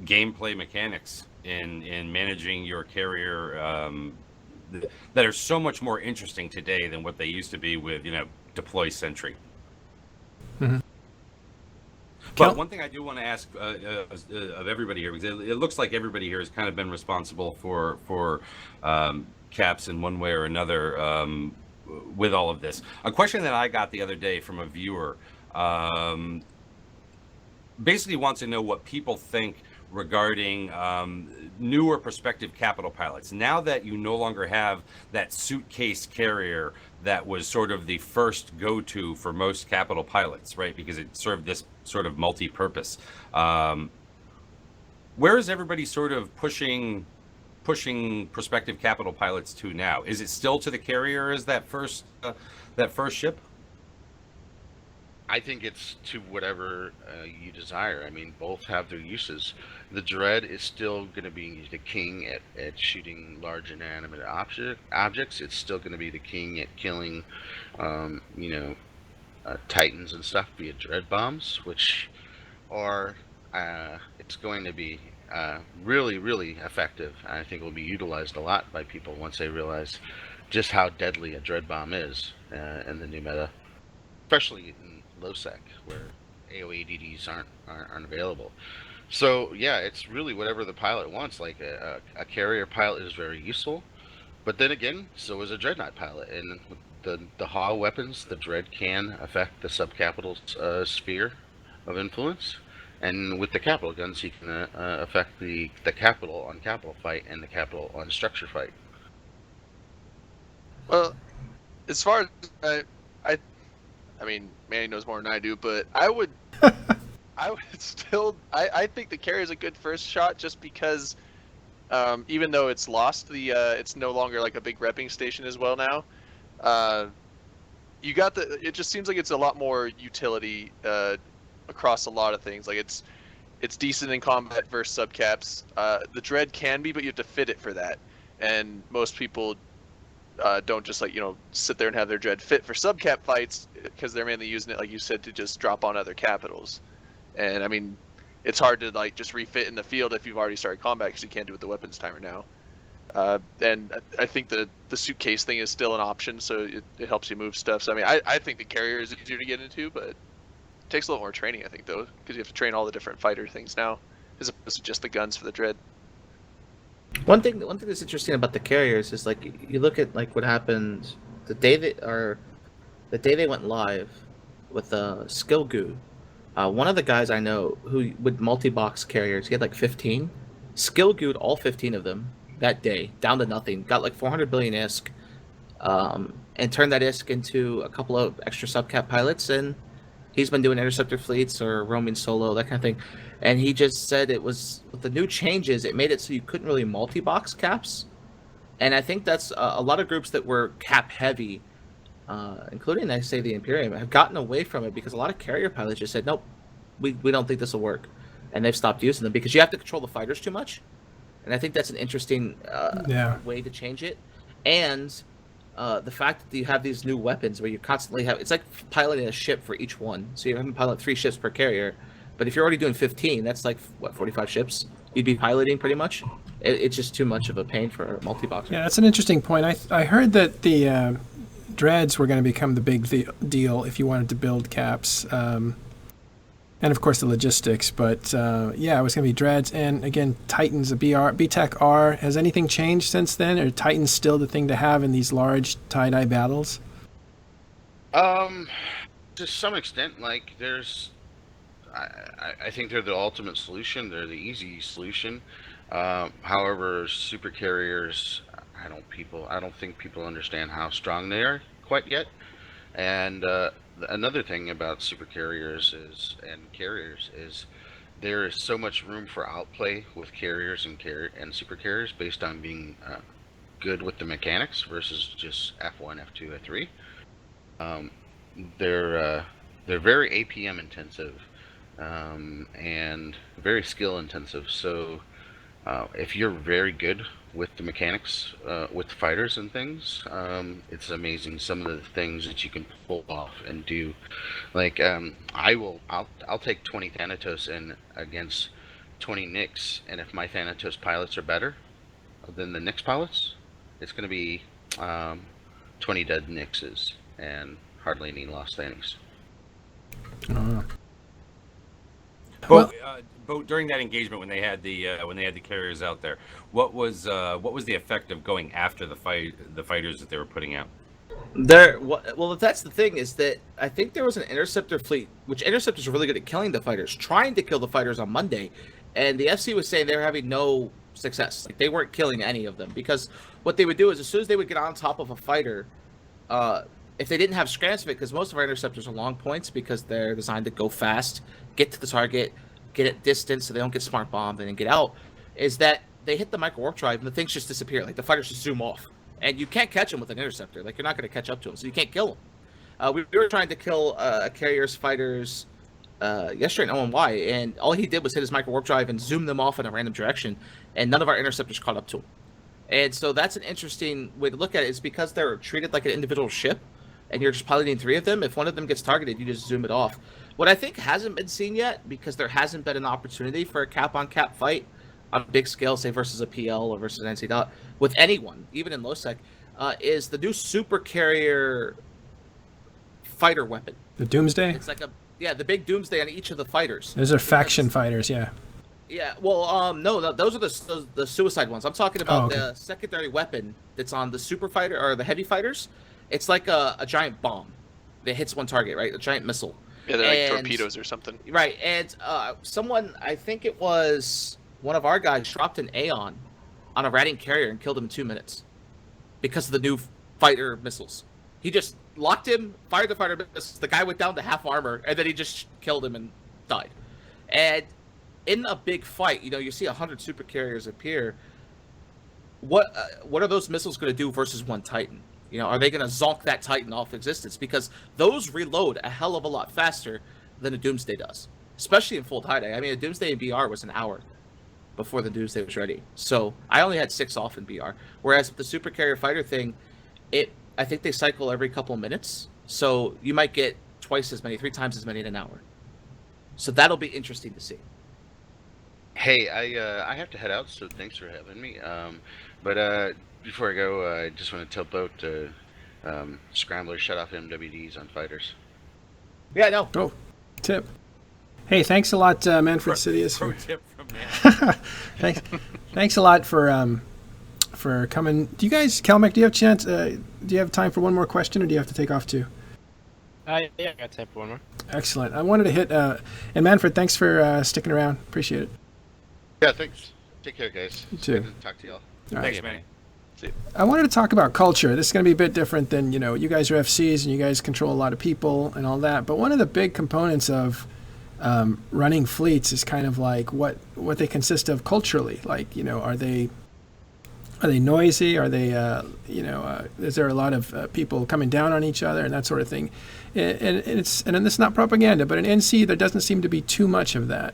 gameplay mechanics in managing your carrier that are so much more interesting today than what they used to be with deploy sentry. Mm-hmm. But one thing I do want to ask of everybody here, because it looks like everybody here has kind of been responsible for caps in one way or another with all of this. A question that I got the other day from a viewer basically wants to know what people think regarding newer prospective capital pilots. Now that you no longer have that suitcase carrier that was sort of the first go-to for most capital pilots, right? Because it served this sort of multi-purpose. Where is everybody sort of pushing prospective capital pilots to now? Is it still to the carrier as that first ship? I think it's to whatever you desire. I mean, both have their uses. The Dread is still going to be the king at shooting large inanimate objects. It's still going to be the king at killing, Titans and stuff via Dread bombs, which are it's going to be really, really effective. I think it will be utilized a lot by people once they realize just how deadly a Dread bomb is in the new meta, especially in low sec where AoE DDs aren't available. So yeah, it's really whatever the pilot wants. Like a carrier pilot is very useful, but then again, so is a dreadnought pilot. And the HAW weapons, the Dread can affect the subcapital sphere of influence, and with the capital guns, he can affect the capital on capital fight and the capital on structure fight. Well, as far as I mean, Manny knows more than I do, but I would still, I think the carrier is a good first shot just because, even though it's lost it's no longer like a big repping station as well now. It just seems like it's a lot more utility across a lot of things. Like it's decent in combat versus subcaps. The Dread can be, but you have to fit it for that, and most people don't just sit there and have their Dread fit for subcap fights because they're mainly using it, like you said, to just drop on other capitals. And I mean, it's hard to just refit in the field if you've already started combat because you can't do it with the weapons timer now. And I think the suitcase thing is still an option, so it helps you move stuff. So I mean, I think the carrier is easier to get into, but it takes a little more training, I think, though, because you have to train all the different fighter things now, as opposed to just the guns for the Dread. One thing that's interesting about the carriers is you look at what happened the day they went live with Skill Goo. One of the guys I know who with multi-box carriers, he had 15. Skill Gooed all 15 of them that day down to nothing. Got 400 billion ISK, and turned that ISK into a couple of extra subcap pilots, and he's been doing interceptor fleets or roaming solo, that kind of thing. And he just said it was, with the new changes, it made it so you couldn't really multi-box caps. And I think that's a lot of groups that were cap heavy, including, I say, the Imperium, have gotten away from it because a lot of carrier pilots just said, nope, we don't think this will work. And they've stopped using them because you have to control the fighters too much. And I think that's an interesting way to change it. And the fact that you have these new weapons where you constantly have, it's like piloting a ship for each one. So you have to pilot 3 ships per carrier. But if you're already doing 15, that's 45 ships you'd be piloting pretty much. It's just too much of a pain for a multi-boxer. Yeah, that's an interesting point. I heard that the dreads were going to become the big deal if you wanted to build caps. And of course the logistics, but yeah, it was going to be dreads, and again, Titans, a BTEC R. Has anything changed since then? Are Titans still the thing to have in these large tie-dye battles? To some extent, like I think they're the ultimate solution. They're the easy solution. However, super carriers, I don't think people understand how strong they are quite yet. And another thing about super carriers and carriers is there is so much room for outplay with carriers and super carriers based on being good with the mechanics versus just F1, F2, F3. They're very APM intensive and very skill intensive. So if you're very good with the mechanics, with the fighters and things, it's amazing some of the things that you can pull off and do. Like I'll take 20 Thanatos in against 20 Nyx, and if my Thanatos pilots are better than the Nyx pilots, it's going to be 20 dead Nyxes and hardly any lost standings. But during that engagement, when they had the carriers out there, what was the effect of going after the fighters that they were putting out? Well, that's the thing, is that I think there was an interceptor fleet, which interceptors are really good at killing the fighters, trying to kill the fighters on Monday, and the FC was saying they were having no success. Like, they weren't killing any of them, because what they would do is as soon as they would get on top of a fighter, if they didn't have scrams of it, because most of our interceptors are long points because they're designed to go fast, get to the target, get at distance so they don't get smart bombed and then get out, is that they hit the micro warp drive and the things just disappear. Like, the fighters just zoom off. And you can't catch them with an interceptor. Like, you're not going to catch up to them, so you can't kill them. We were trying to kill a carrier's fighters yesterday in OMY, and all he did was hit his micro warp drive and zoom them off in a random direction, and none of our interceptors caught up to him. And so that's an interesting way to look at it, is because they're treated like an individual ship, and you're just piloting 3 of them. If one of them gets targeted, you just zoom it off. What I think hasn't been seen yet, because there hasn't been an opportunity for a cap-on-cap fight on a big scale, say versus a PL or versus an NC dot, with anyone, even in low sec, is the new super carrier fighter weapon. The Doomsday? It's like the big Doomsday on each of the fighters. Those are faction fighters, yeah. Yeah, well, no, those are the suicide ones. I'm talking about the secondary weapon that's on the super fighter or the heavy fighters. It's like a giant bomb that hits one target, right? A giant missile. Yeah, they're like torpedoes or something. Right, and someone, I think it was one of our guys, dropped an Aeon on a ratting carrier and killed him in 2 minutes because of the new fighter missiles. He just locked him, fired the fighter missiles, the guy went down to half armor, and then he just killed him and died. And in a big fight, you see 100 super carriers appear. What are those missiles going to do versus one Titan? Are they going to zonk that Titan off existence? Because those reload a hell of a lot faster than a Doomsday does, especially in full tie-dye. I mean, a Doomsday in BR was an hour before the Doomsday was ready. So I only had 6 off in BR. Whereas with the super carrier fighter thing, I think they cycle every couple of minutes. So you might get twice as many, 3 times as many in an hour. So that'll be interesting to see. Hey, I have to head out, so thanks for having me. But before I go, I just want to tell Boat to Scrambler shut off MWDs on fighters. Yeah, no. Oh, tip. Hey, thanks a lot, Manfred Sidious. Pro tip from Man. Thanks a lot for coming. Do you guys, Calmec, do you have a chance? Do you have time for one more question, or do you have to take off too? Yeah, I got time for one more. Excellent. I wanted to hit, and Manfred, thanks for sticking around. Appreciate it. Yeah, thanks. Take care, guys. You too. Good to talk to y'all. All right. Thanks, man. I wanted to talk about culture. This is going to be a bit different than, you guys are FCs and you guys control a lot of people and all that. But one of the big components of running fleets is kind of like what they consist of culturally. Like, are they noisy? Are they, is there a lot of people coming down on each other and that sort of thing? And it's not propaganda, but in NC there doesn't seem to be too much of that.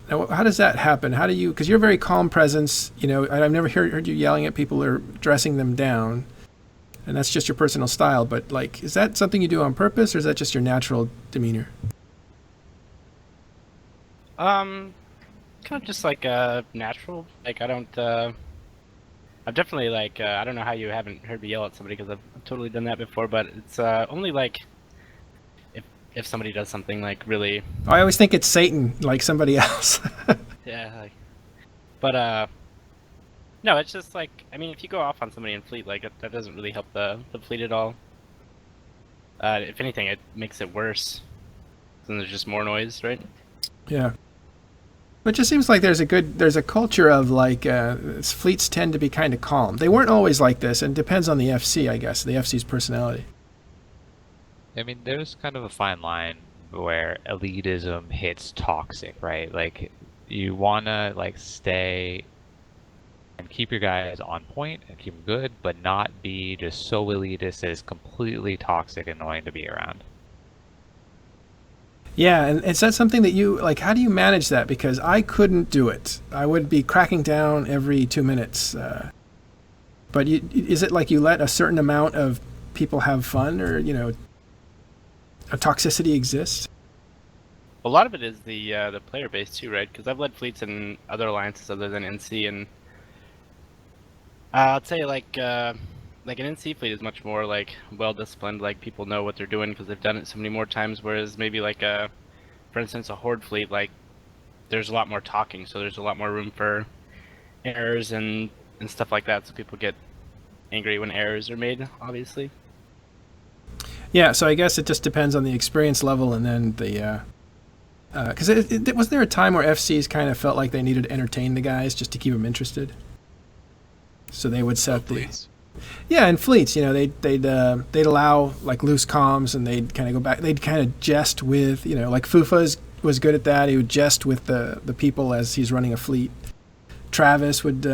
Now, how does that happen? How do you? Because you're a very calm presence. I've never heard you yelling at people or dressing them down, and that's just your personal style. But is that something you do on purpose, or is that just your natural demeanor? kind of just like natural. Like I don't. I've definitely like I don't know how you haven't heard me yell at somebody because I've totally done that before. But it's only like if somebody does something like really. I always think it's Satan, like somebody else. Yeah. Like, but no, it's just like I mean, if you go off on somebody in fleet, like that doesn't really help the fleet at all. If anything, it makes it worse. Then there's just more noise, right? Yeah. But it just seems like there's a culture of like fleets tend to be kind of calm. They weren't always like this, and it depends on the FC, I guess, the FC's personality. I mean, there's kind of a fine line where elitism hits toxic, right? Like, you wanna like stay and keep your guys on point and keep them good, but not be just so elitist that it's completely toxic and annoying to be around. Yeah, and is that something that you like? How do you manage that? Because I couldn't do it. I would be cracking down every 2 minutes. But is it like you let a certain amount of people have fun, or a toxicity exists? A lot of it is the player base too, right? Because I've led fleets in other alliances other than NC, and I'll tell you like an NC fleet is much more like well disciplined. Like people know what they're doing because they've done it so many more times. Whereas maybe like for instance, a Horde fleet, like there's a lot more talking, so there's a lot more room for errors and stuff like that. So people get angry when errors are made, obviously. Yeah, so I guess it just depends on the experience level, and then the because was there a time where FCs kind of felt like they needed to entertain the guys just to keep them interested? So they would set Fleets. Yeah, in fleets, they'd allow like loose comms, and they'd kind of go back. They'd kind of jest with, like Fufa was good at that. He would jest with the people as he's running a fleet. Travis would,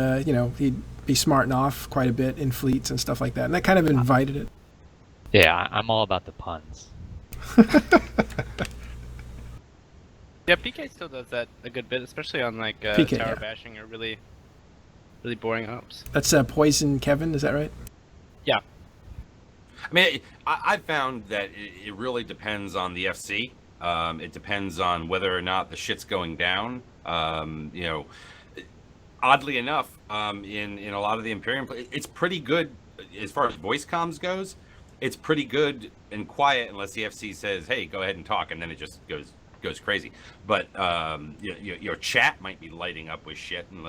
he'd be smarting off quite a bit in fleets and stuff like that, and that kind of invited it. Yeah, I'm all about the puns. Yeah, PK still does that a good bit, especially on like PK, tower yeah. bashing or really boring ops. That's Poison Kevin, is that right? Yeah. I mean, I found that it really depends on the FC. It depends on whether or not the shit's going down. Oddly enough, in a lot of the Imperium, it's pretty good as far as voice comms goes. It's pretty good and quiet unless the FC says, "Hey, go ahead and talk," and then it just goes crazy. But your chat might be lighting up with shit, and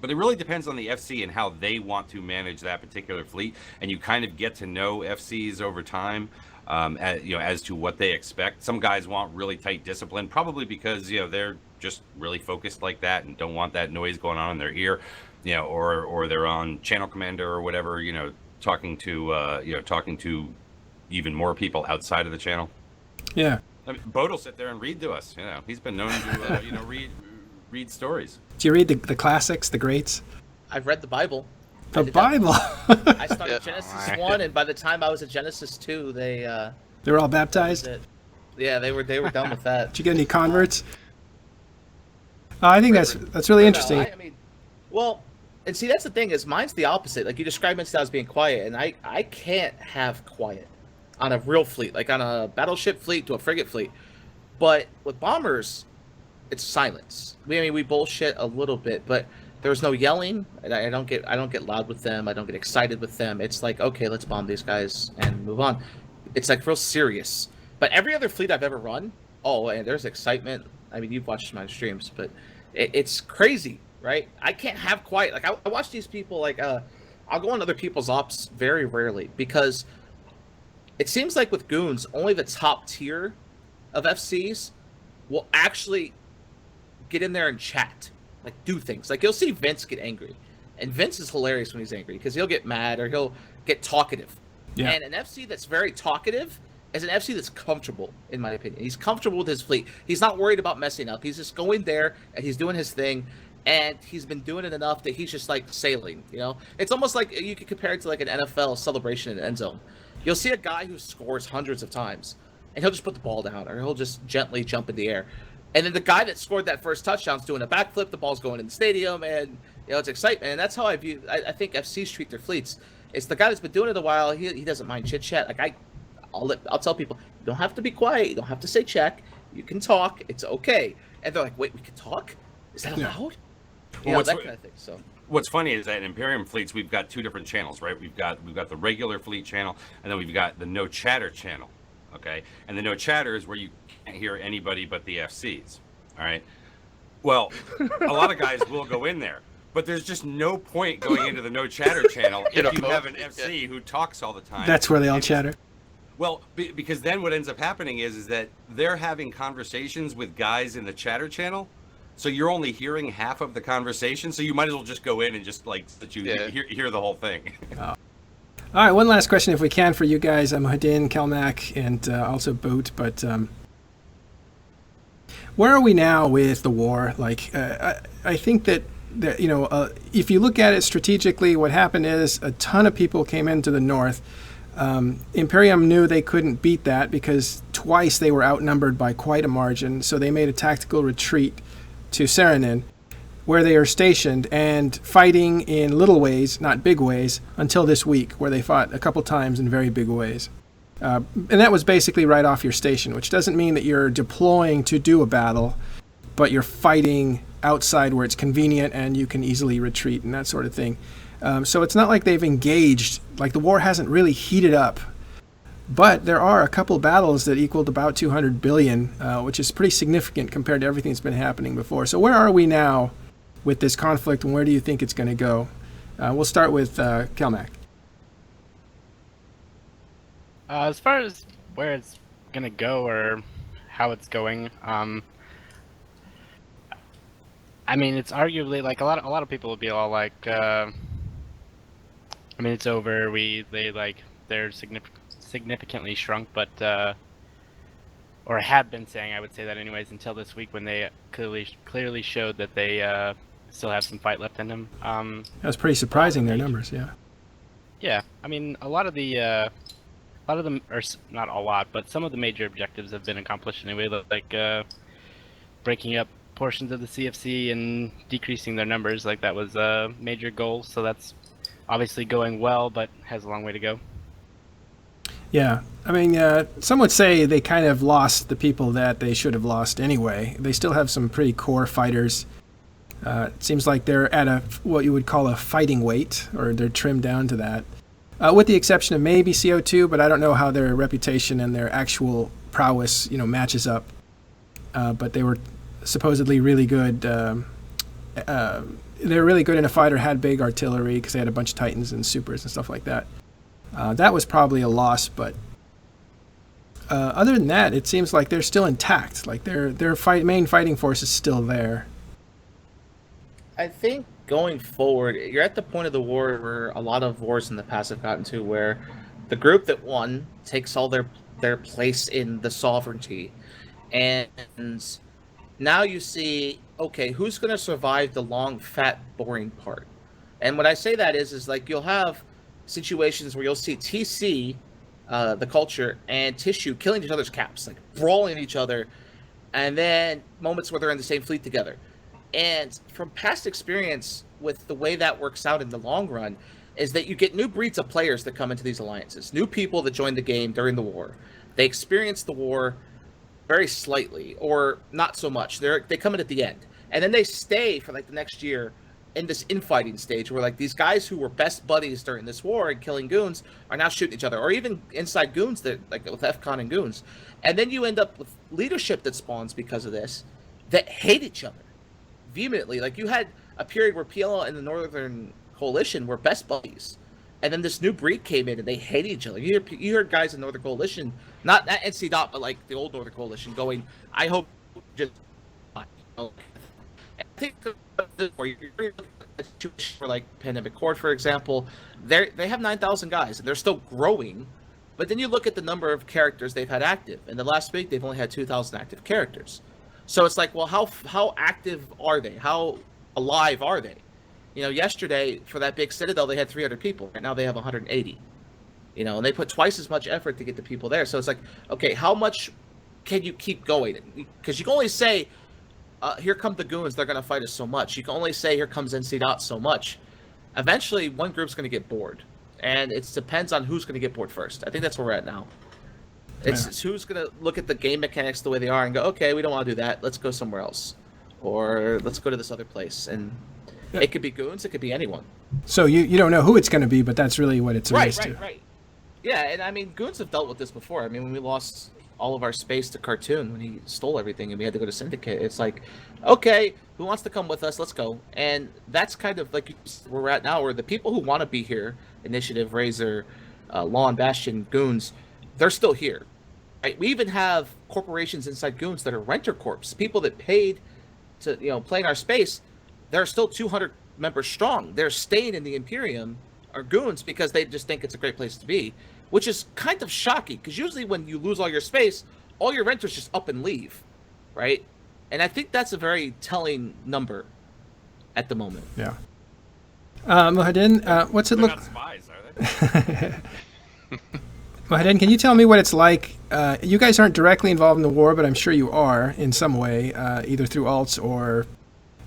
But it really depends on the FC and how they want to manage that particular fleet, and you kind of get to know FCs over time, as to what they expect. Some guys want really tight discipline, probably because they're just really focused like that and don't want that noise going on in their ear, or they're on channel commander or whatever, talking to even more people outside of the channel. Yeah. I mean, Bode will sit there and read to us. He's been known to read stories. Do you read the classics, the greats? I've read the Bible. The Bible. I started Genesis 1, and by the time I was at Genesis 2, they were all baptized? Yeah, they were done with that. Did you get any converts? I think that's really interesting. I mean, well, and see, that's the thing is mine's the opposite. Like you described myself as being quiet, and I can't have quiet on a real fleet, like on a battleship fleet to a frigate fleet. But with bombers, it's silence. We bullshit a little bit, but there's no yelling. I don't get loud with them. I don't get excited with them. It's like, okay, let's bomb these guys and move on. It's like real serious. But every other fleet I've ever run, and there's excitement. I mean, you've watched my streams, but it's crazy, right? I can't have quiet. Like I watch these people. Like I'll go on other people's ops very rarely because it seems like with goons, only the top tier of FCs will actually get in there and chat, like do things. Like you'll see Vince get angry, and Vince is hilarious when he's angry because he'll get mad or he'll get talkative. Yeah. And an FC that's very talkative is an FC that's comfortable, in my opinion. He's comfortable with his fleet. He's not worried about messing up. He's just going there and he's doing his thing, and he's been doing it enough that he's just like sailing. It's almost like you could compare it to like an NFL celebration in the end zone. You'll see a guy who scores hundreds of times, and he'll just put the ball down, or he'll just gently jump in the air. And then the guy that scored that first touchdown's doing a backflip, the ball's going in the stadium, and it's excitement. And that's how I think FCs treat their fleets. It's the guy that's been doing it a while, he doesn't mind chit chat. Like I'll tell people, you don't have to be quiet, you don't have to say check, you can talk, it's okay. And they're like, wait, we can talk? Is that Yeah. allowed? Well, That kind of thing. So what's funny is that in Imperium fleets we've got two different channels, right? We've got the regular fleet channel, and then we've got the no chatter channel. Okay, and the no chatter is where you can't hear anybody but the FCs. All right. Well, a lot of guys will go in there, but there's just no point going into the no chatter channel if you have an FC who talks all the time. That's where they all chatter. Well, because then what ends up happening is that they're having conversations with guys in the chatter channel, so you're only hearing half of the conversation. So you might as well just go in and just like let you hear the whole thing. All right, one last question, if we can, for you guys. I'm Hadin, Kelmac, and also Boot. But where are we now with the war? Like, I think that if you look at it strategically, what happened is a ton of people came into the north. Imperium knew they couldn't beat that because twice they were outnumbered by quite a margin, so they made a tactical retreat to Sarinin, where they are stationed and fighting in little ways, not big ways, until this week, where they fought a couple times in very big ways. And that was basically right off your station, which doesn't mean that you're deploying to do a battle, but you're fighting outside where it's convenient and you can easily retreat and that sort of thing. So it's not like they've engaged, like the war hasn't really heated up. But there are a couple battles that equaled about 200 billion, which is pretty significant compared to everything that's been happening before. So where are we now with this conflict, and where do you think it's going to go? We'll start with Kelmac. As far as where it's gonna go or how it's going, I mean, it's arguably like a lot of people would be all like, I mean, it's over. They're significantly shrunk, but or have been saying, I would say that anyways, until this week when they clearly showed that they still have some fight left in them. That was pretty surprising, their numbers, yeah. Yeah, I mean, a lot of them, or not a lot, but some of the major objectives have been accomplished anyway, like breaking up portions of the CFC and decreasing their numbers. Like that was a major goal, so that's obviously going well, but has a long way to go. Yeah, I mean, some would say they kind of lost the people that they should have lost anyway. They still have some pretty core fighters. It seems like they're at what you would call a fighting weight, or they're trimmed down to that. With the exception of maybe CO2, but I don't know how their reputation and their actual prowess, matches up. But they were supposedly really good. They were really good in a fighter, had big artillery because they had a bunch of Titans and Supers and stuff like that. That was probably a loss, but other than that, it seems like they're still intact. Like their main fighting force is still there. I think going forward, you're at the point of the war where a lot of wars in the past have gotten to, where the group that won takes all their place in the sovereignty, and now you see, okay, who's going to survive the long, fat, boring part? And what I say that is like you'll have situations where you'll see TC, the culture, and Tissue killing each other's caps, like brawling each other, and then moments where they're in the same fleet together. And from past experience with the way that works out in the long run is that you get new breeds of players that come into these alliances, new people that join the game during the war. They experience the war very slightly or not so much. They come in at the end, and then they stay for like the next year in this infighting stage where like these guys who were best buddies during this war and killing goons are now shooting each other, or even inside goons that like with FCON and goons. And then you end up with leadership that spawns because of this that hate each other vehemently. Like you had a period where PLO and the Northern Coalition were best buddies, and then this new breed came in and they hate each other. You heard guys in Northern Coalition, not NC Dot, but like the old Northern Coalition, going, "I hope just." I think for like Pandemic Court, for example, they have 9,000 guys and they're still growing. But then you look at the number of characters they've had active, and the last week they've only had 2,000 active characters. So it's like, well, how active are they? How alive are they? Yesterday for that big Citadel, they had 300 people. Right now they have 180. And they put twice as much effort to get the people there. So it's like, okay, how much can you keep going? Because you can only say, here come the goons, they're going to fight us so much. You can only say, here comes NC Dot so much. Eventually, one group's going to get bored. And it depends on who's going to get bored first. I think that's where we're at now. It's who's going to look at the game mechanics the way they are and go, okay, we don't want to do that. Let's go somewhere else. or let's go to this other place. And Yeah. it could be goons, it could be anyone. So you don't know who it's going to be, but that's really what it's a race to. Right. Yeah, and I mean, goons have dealt with this before. I mean, when we lost all of our space to Cartoon, when he stole everything and we had to go to Syndicate, it's like, okay, who wants to come with us? Let's go. And that's kind of like where we're at now, where the people who want to be here, Initiative, Razor, Law and Bastion, Goons, they're still here. Right? We even have corporations inside Goons that are renter corps, people that paid to play in our space. They're still 200 members strong. They're staying in the Imperium or Goons because they just think it's a great place to be, which is kind of shocking because usually when you lose all your space, all your renters just up and leave, right? And I think that's a very telling number at the moment. Yeah. Mohadin, what's it They're look? not spies, are they? Mohadin, can you tell me what it's like? You guys aren't directly involved in the war, but I'm sure you are in some way, either through alts or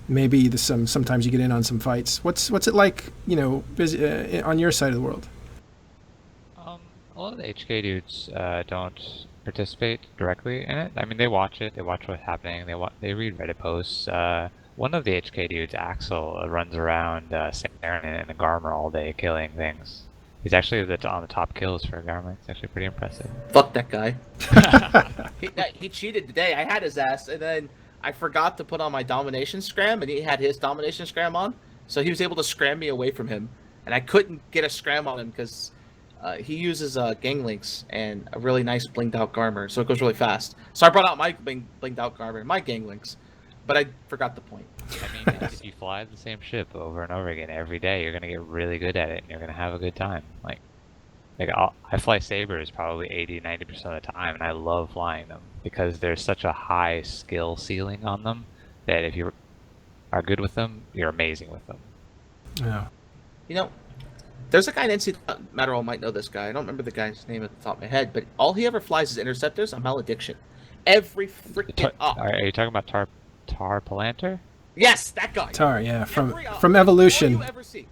maybe sometimes you get in on some fights. What's it like, on your side of the world? A lot of the HK dudes don't participate directly in it. I mean, they watch it. They watch what's happening. They read Reddit posts. One of the HK dudes, Axel, runs around Sarinin and a Garmer all day killing things. He's actually on the top kills for a Garmer. It's actually pretty impressive. Fuck that guy. He cheated today. I had his ass, and then I forgot to put on my domination scram, and he had his domination scram on, so he was able to scram me away from him, and I couldn't get a scram on him because he uses gang links and a really nice blinged out Garmer, so it goes really fast. So I brought out my blinged out Garmer and my gang links, but I forgot the point. I mean, if you fly the same ship over and over again every day, you're gonna get really good at it, and you're gonna have a good time. Like I fly Sabers probably 80-90% of the time, and I love flying them because there's such a high skill ceiling on them that if you are good with them, you're amazing with them. Yeah. There's a guy in NC, Matterall might know this guy. I don't remember the guy's name at the top of my head, but all he ever flies is interceptors on Malediction. Every freaking up. Are you talking about Tar Palantir? Yes, that guy. Tar, yeah, from Every Evolution. you ever see.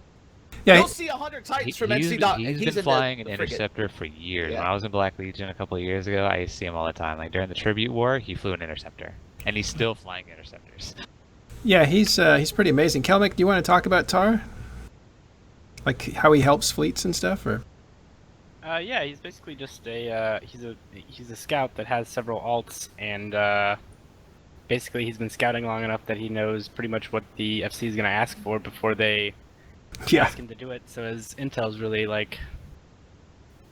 Yeah, You'll see 100 Titans from NC Dot. He's been flying an interceptor for years. Yeah. When I was in Black Legion a couple of years ago, I used to see him all the time. Like during the Tribute War, he flew an interceptor, and he's still flying interceptors. Yeah, he's pretty amazing. Kelmick, do you want to talk about Tar? Like how he helps fleets and stuff, or? Yeah, he's basically just he's a scout that has several alts, and basically he's been scouting long enough that he knows pretty much what the FC is going to ask for before they ask him to do it. So his intel's really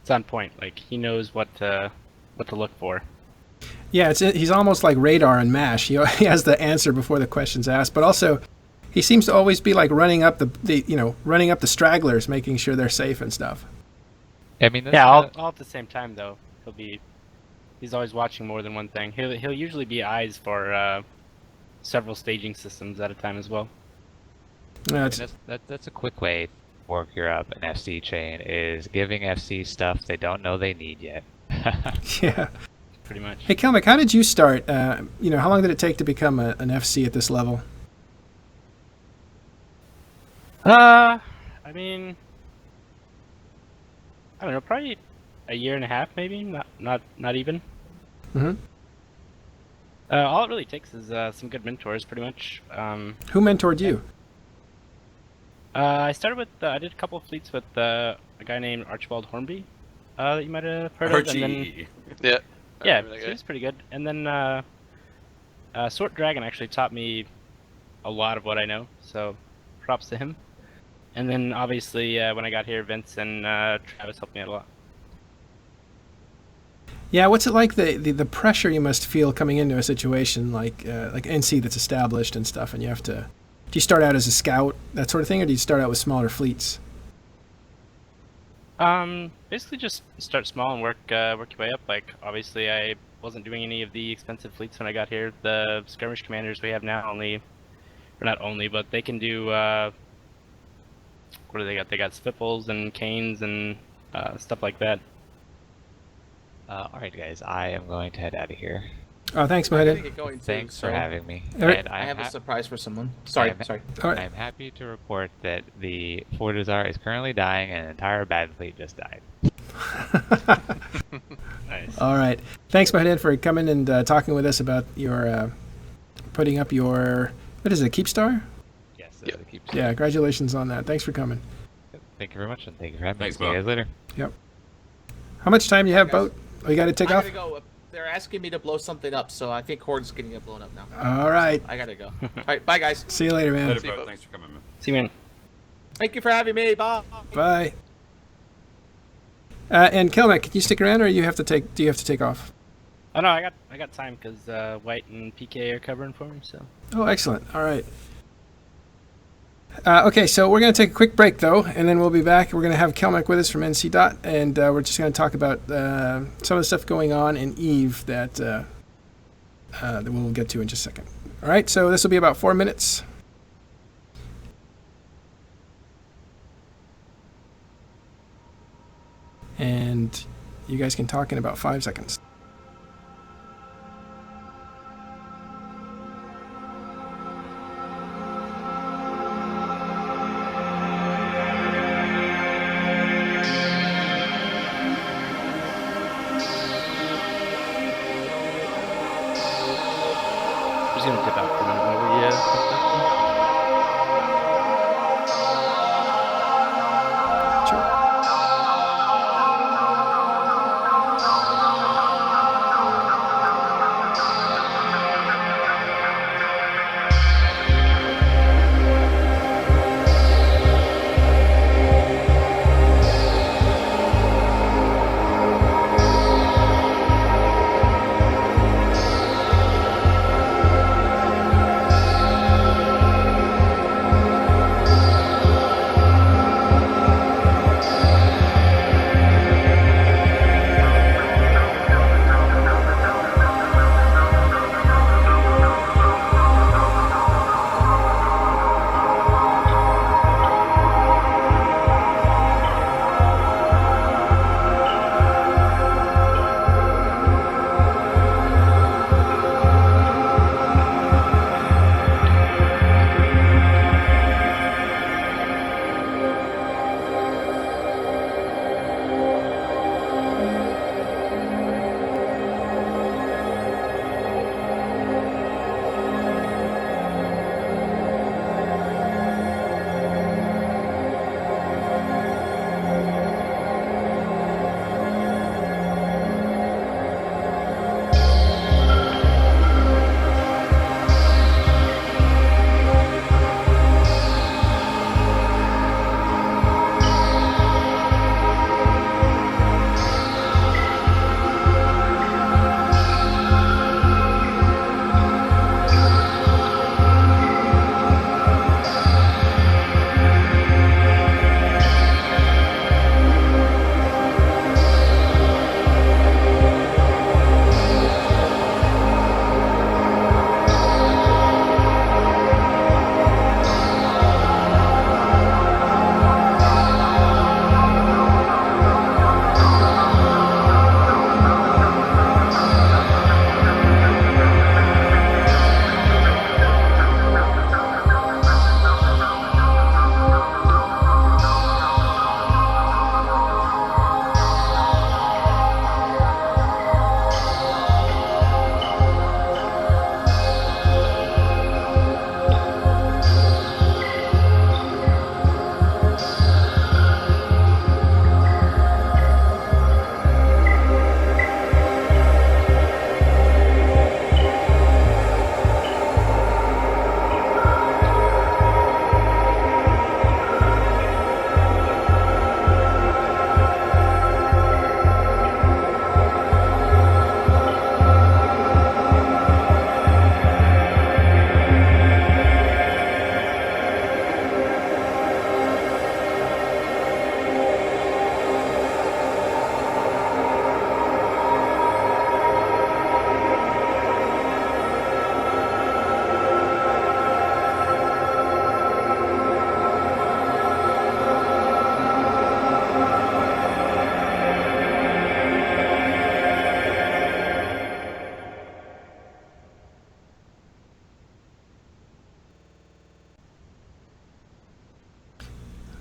it's on point. Like he knows what to look for. Yeah, he's almost like radar and MASH. He has the answer before the question's asked, but also he seems to always be like running up the stragglers, making sure they're safe and stuff. I mean, all at the same time though. He's always watching more than one thing. He'll usually be eyes for several staging systems at a time as well. That's a quick way to work your up an FC chain, is giving FC stuff they don't know they need yet. Yeah. Pretty much. Hey, Kelmick, how did you start? How long did it take to become an FC at this level? I mean, I don't know, probably a year and a half, maybe. Not even. Mm-hmm. All it really takes is some good mentors, pretty much. Who mentored you? I started with I did a couple of fleets with a guy named Archibald Hornby, that you might have heard of. And then, Yeah. he was pretty good. And then Sword Dragon actually taught me a lot of what I know, so props to him. And then obviously when I got here, Vince and Travis helped me out a lot. Yeah, what's it like, the pressure you must feel coming into a situation like NC that's established and stuff, and you have to... Do you start out as a scout, that sort of thing, or do you start out with smaller fleets? Basically just start small and work your way up. Like, obviously I wasn't doing any of the expensive fleets when I got here. The skirmish commanders we have now but they can do, what do they got? They got Spiffles and Canes and stuff like that. Alright guys, I am going to head out of here. Oh, thanks, Mohadin. Thanks for having me. Alright. And I have a surprise for someone. Sorry. All right. I'm happy to report that the Fortizar is currently dying and an entire bad fleet just died. Nice. All right. Thanks, Mohadin, for coming and talking with us about your putting up your, what is it, Keepstar? Yes, Yep. the Keepstar. Yeah, congratulations on that. Thanks for coming. Thank you very much, and thank you for having me. Thanks, See you Bo. guys later. How much time do you have, Guys. Boat? Oh, you got to take I off? gotta go. They're asking me to blow something up, so I think Horde's getting it blown up now. All right. I gotta go. All right, bye guys. See you later, man. Later, See you, Bo. Bo. Thanks for coming, man. See you, man. Thank you for having me. Bye. Bye. And Kelmac, can you stick around, or do you have to take off? Oh no, I got time because White and PK are covering for me. So Oh, excellent. All right. Okay, so we're going to take a quick break, though, and then we'll be back. We're going to have Kelmac with us from NC Dot, and we're just going to talk about some of the stuff going on in EVE that we'll get to in just a second. All right, so this will be about 4 minutes. And you guys can talk in about 5 seconds. I'm just gonna dip out for a minute while we Sure.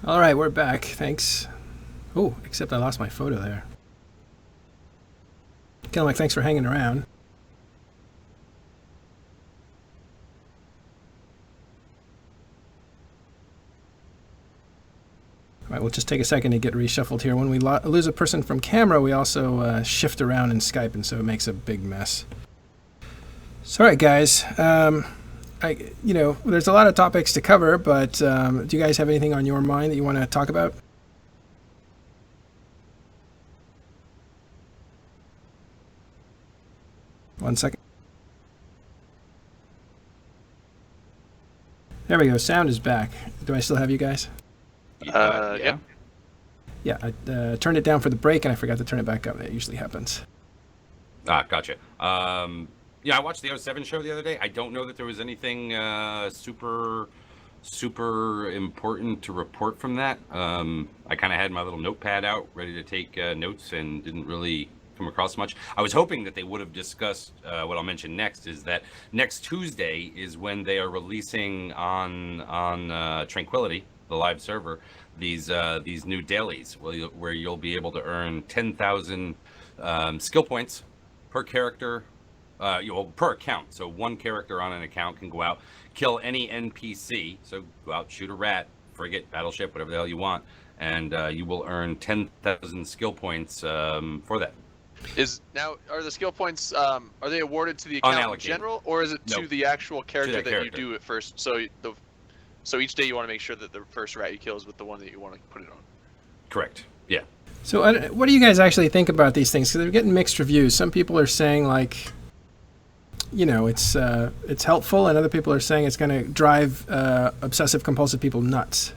All right, we're back. Thanks. Oh, except I lost my photo there. Kelmac, thanks for hanging around. All right, we'll just take a second to get reshuffled here. When we lose a person from camera, we also shift around in Skype, and so it makes a big mess. So, all right, guys. There's a lot of topics to cover, but do you guys have anything on your mind that you want to talk about? One second. There we go. Sound is back. Do I still have you guys? Yeah. Yeah, I turned it down for the break, and I forgot to turn it back up. That usually happens. Gotcha. Yeah, I watched the 07 show the other day. I don't know that there was anything super important to report from that. I kind of had my little notepad out, ready to take notes, and didn't really come across much. I was hoping that they would have discussed what I'll mention next, is that next Tuesday is when they are releasing on Tranquility, the live server, these new dailies where you'll be able to earn 10,000 skill points per character. Per account. So one character on an account can go out, kill any NPC. So go out, shoot a rat, frigate, battleship, whatever the hell you want, and you will earn 10,000 skill points for that. Are the skill points are they awarded to the account in general, or is it to the actual character that you do at first? So each day you want to make sure that the first rat you kill is with the one that you want to put it on. Correct. Yeah. So what do you guys actually think about these things? Because they're getting mixed reviews. Some people are saying it's helpful, and other people are saying it's going to drive obsessive compulsive people nuts.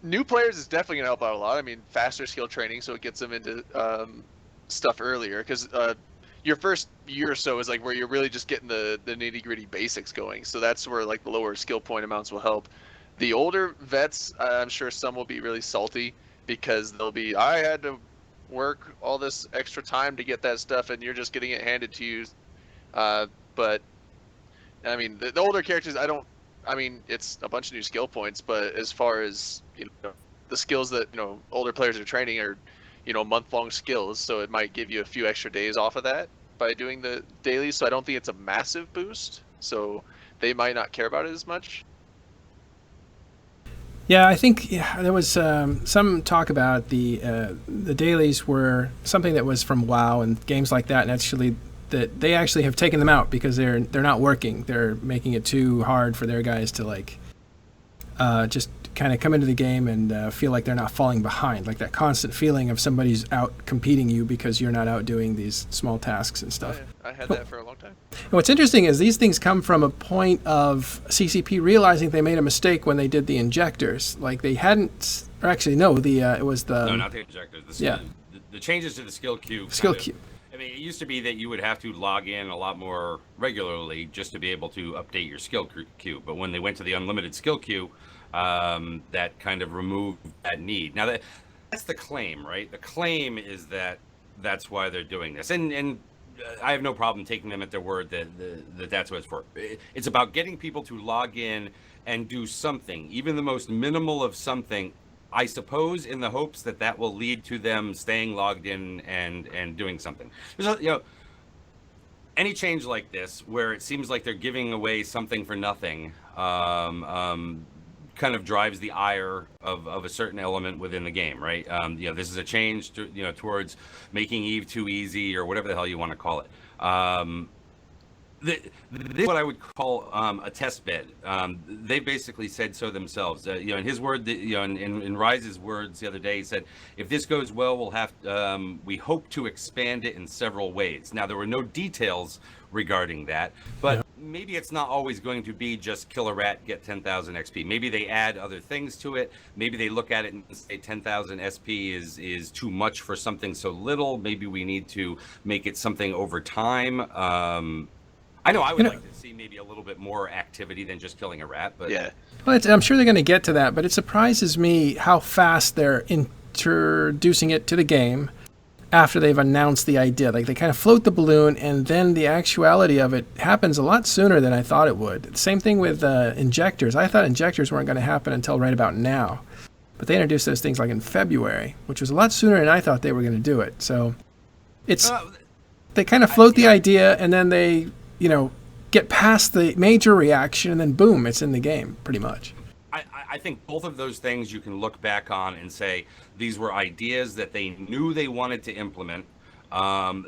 New players is definitely going to help out a lot. I mean, faster skill training, so it gets them into stuff earlier, because your first year or so is like where you're really just getting the nitty gritty basics going. So that's where like the lower skill point amounts will help. The older vets, I'm sure some will be really salty because they'll be, I had to work all this extra time to get that stuff, and you're just getting it handed to you. But I mean, the older characters, it's a bunch of new skill points, but as far as the skills that older players are training are month-long skills, so it might give you a few extra days off of that by doing the dailies. So I don't think it's a massive boost, so they might not care about it as much. Yeah, I think there was some talk about the dailies were something that was from WoW and games like that, and actually that they actually have taken them out because they're not working. They're making it too hard for their guys to just kind of come into the game and feel like they're not falling behind, like that constant feeling of somebody's out competing you because you're not out doing these small tasks and stuff. Oh, yeah. I had that for a long time. And what's interesting is these things come from a point of CCP realizing they made a mistake when they did the injectors. Like they hadn't, or actually no, it was the... No, not the injectors. The changes to the skill queue. I mean, it used to be that you would have to log in a lot more regularly just to be able to update your skill queue. But when they went to the unlimited skill queue, that kind of removed that need. Now that's the claim, right? The claim is that that's why they're doing this, and I have no problem taking them at their word that that's what it's for. It's about getting people to log in and do something, even the most minimal of something, I suppose, in the hopes that that will lead to them staying logged in and doing something. There's any change like this where it seems like they're giving away something for nothing kind of drives the ire of a certain element within the game, right? This is a change to, towards making Eve too easy or whatever the hell you want to call it. This is what I would call a test bed. They basically said so themselves. In his word, in Rise's words the other day, he said, "If this goes well, we'll have we hope to expand it in several ways." Now, there were no details regarding that, but maybe it's not always going to be just kill a rat, get 10,000 XP. Maybe they add other things to it. Maybe they look at it and say 10,000 SP is too much for something so little. Maybe we need to make it something over time. I know I would like to see maybe a little bit more activity than just killing a rat, but yeah. Well, I'm sure they're going to get to that, but it surprises me how fast they're introducing it to the game after they've announced the idea. Like they kind of float the balloon, and then the actuality of it happens a lot sooner than I thought it would. Same thing with injectors. I thought injectors weren't going to happen until right about now, but they introduced those things like in February, which was a lot sooner than I thought they were going to do it. So it's they kind of float the idea, and then they get past the major reaction, and then boom, it's in the game pretty much. I think both of those things you can look back on and say these were ideas that they knew they wanted to implement.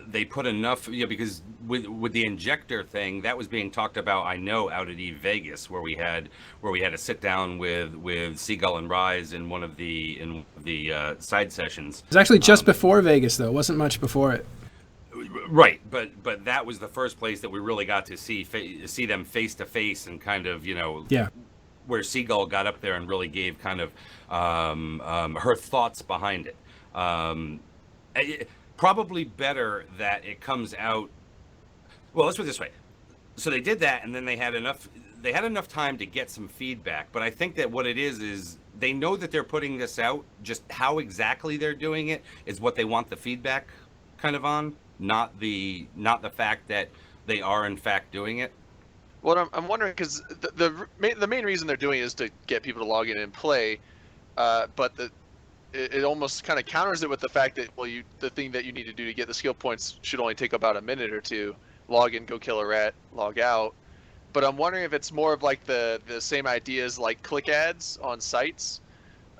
They put enough, because with the injector thing that was being talked about, I know, out at Eve Vegas, where we had a sit down with Seagull and Rise in one of the side sessions. It was actually just before Vegas, though. It wasn't much before it. Right, but that was the first place that we really got to see them face to face and kind of, Yeah. where Seagull got up there and really gave kind of her thoughts behind it. Probably better that it comes out. Well, let's put it this way. So they did that, and then they had enough time to get some feedback. But I think that what it is they know that they're putting this out. Just how exactly they're doing it is what they want the feedback kind of on, not the fact that they are in fact doing it. Well, I'm wondering, because the main reason they're doing it is to get people to log in and play, but it almost kind of counters it with the fact that, well, the thing that you need to do to get the skill points should only take about a minute or two. Log in, go kill a rat, log out. But I'm wondering if it's more of like the same ideas like click ads on sites,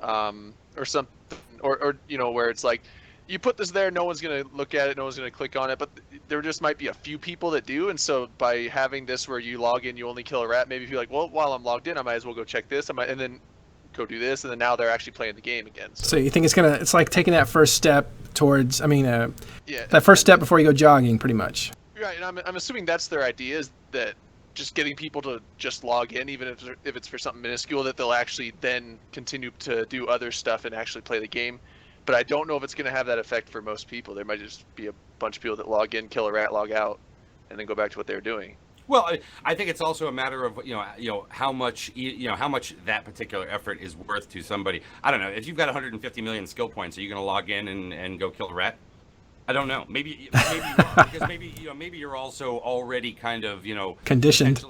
or something, or where it's like, you put this there, no one's going to look at it, no one's going to click on it, but there just might be a few people that do, and so by having this where you log in, you only kill a rat, maybe if you're like, well, while I'm logged in, I might as well go check this, and then go do this, and then now they're actually playing the game again. So you think it's like taking that first step towards, yeah, that first step before you go jogging, pretty much. Right, and I'm assuming that's their idea, is that just getting people to just log in, even if it's for something minuscule, that they'll actually then continue to do other stuff and actually play the game. But I don't know if it's going to have that effect for most people. There might just be a bunch of people that log in, kill a rat, log out, and then go back to what they're doing. Well, I think it's also a matter of how much that particular effort is worth to somebody. I don't know, if you've got 150 million skill points, are you going to log in and go kill a rat? I don't know. Maybe you are, because maybe you're also already kind of conditioned.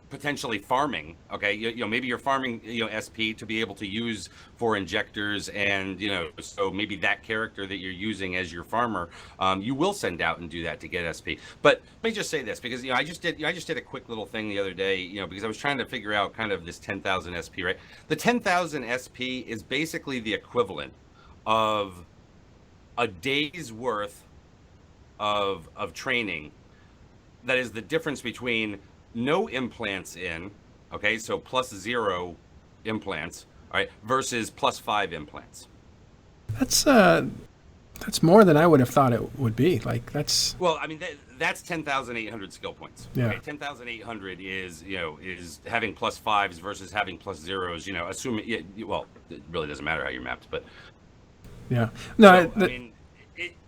Potentially farming. Okay, maybe you're farming SP to be able to use for injectors, and so maybe that character that you're using as your farmer, you will send out and do that to get SP. But let me just say this, because I just did a quick little thing the other day, because I was trying to figure out kind of this 10,000 SP, right? The 10,000 SP is basically the equivalent of a day's worth of training. That is the difference between no implants in, okay, so +0 implants, all right, versus +5 implants. That's more than I would have thought it would be. Like, that's... Well, I mean, that's 10,800 skill points. Yeah. Okay? 10,800 is having +5s versus having +0s, assuming, well, it really doesn't matter how you're mapped, but... Yeah. No, so, I mean,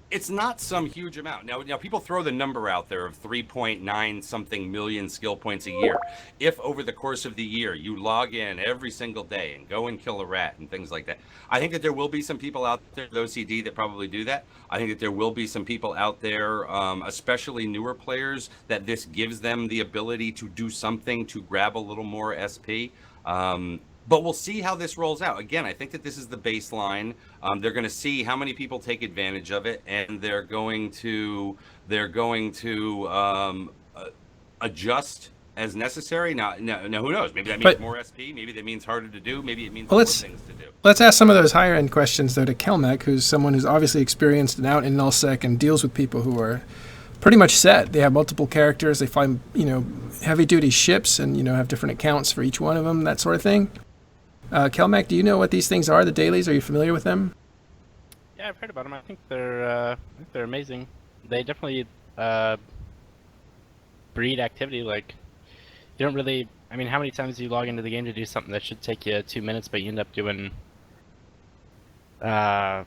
it's not some huge amount. Now people throw the number out there of 3.9 something million skill points a year. If over the course of the year you log in every single day and go and kill a rat and things like that, I think that there will be some people out there with OCD that probably do that. I think that there will be some people out there, especially newer players, that this gives them the ability to do something to grab a little more SP. But we'll see how this rolls out. Again, I think that this is the baseline. They're going to see how many people take advantage of it, and they're going to adjust as necessary. Now, who knows? Maybe that means more SP. Maybe that means harder to do. Maybe it means more things to do. Let's ask some of those higher end questions though to Kelmec, who's someone who's obviously experienced and out in nullsec and deals with people who are pretty much set. They have multiple characters. They find heavy duty ships and have different accounts for each one of them. That sort of thing. Kelmec, do you know what these things are, the dailies? Are you familiar with them? Yeah, I've heard about them. I think they're amazing. They definitely breed activity. Like, you don't really... I mean, how many times do you log into the game to do something that should take you 2 minutes, but you end up doing all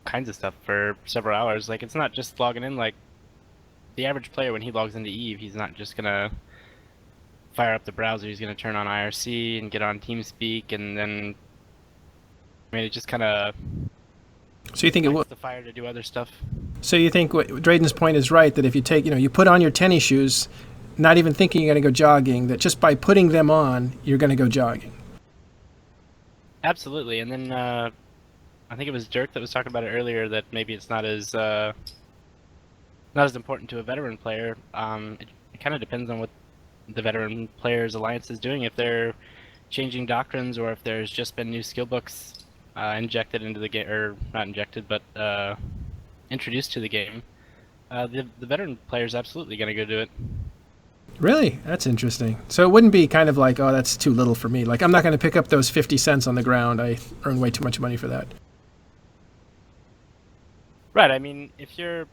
kinds of stuff for several hours? Like, it's not just logging in. Like, the average player, when he logs into EVE, he's not just gonna fire up the browser. He's going to turn on IRC and get on TeamSpeak, and then it just kind of... So you think it would... the fire to do other stuff. So you think Drayden's point is right, that if you take, you put on your tennis shoes, not even thinking you're going to go jogging, that just by putting them on, you're going to go jogging. Absolutely. And then I think it was Dirk that was talking about it earlier, that maybe it's not as important to a veteran player. It kind of depends on what the veteran players alliance is doing. If they're changing doctrines or if there's just been new skill books injected into the game, or not injected, but introduced to the game, the veteran player is absolutely going to go do it. Really? That's interesting. So it wouldn't be kind of like, oh, that's too little for me. Like, I'm not going to pick up those 50 cents on the ground. I earn way too much money for that. Right. I mean, it could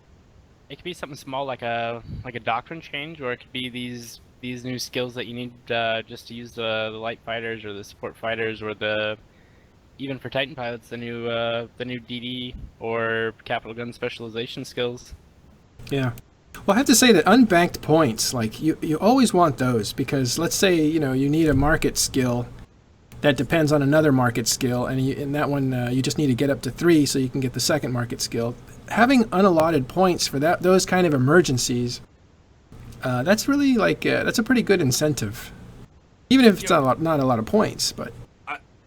be something small like a doctrine change, or it could be these new skills that you need just to use the light fighters or the support fighters, or even for Titan pilots, the new DD or capital gun specialization skills. Yeah. Well, I have to say that unbanked points, like, you always want those, because let's say, you need a market skill that depends on another market skill, and in that one, you just need to get up to 3 so you can get the second market skill. Having unallotted points for those kind of emergencies, that's really that's a pretty good incentive, even if it's not a lot of points. But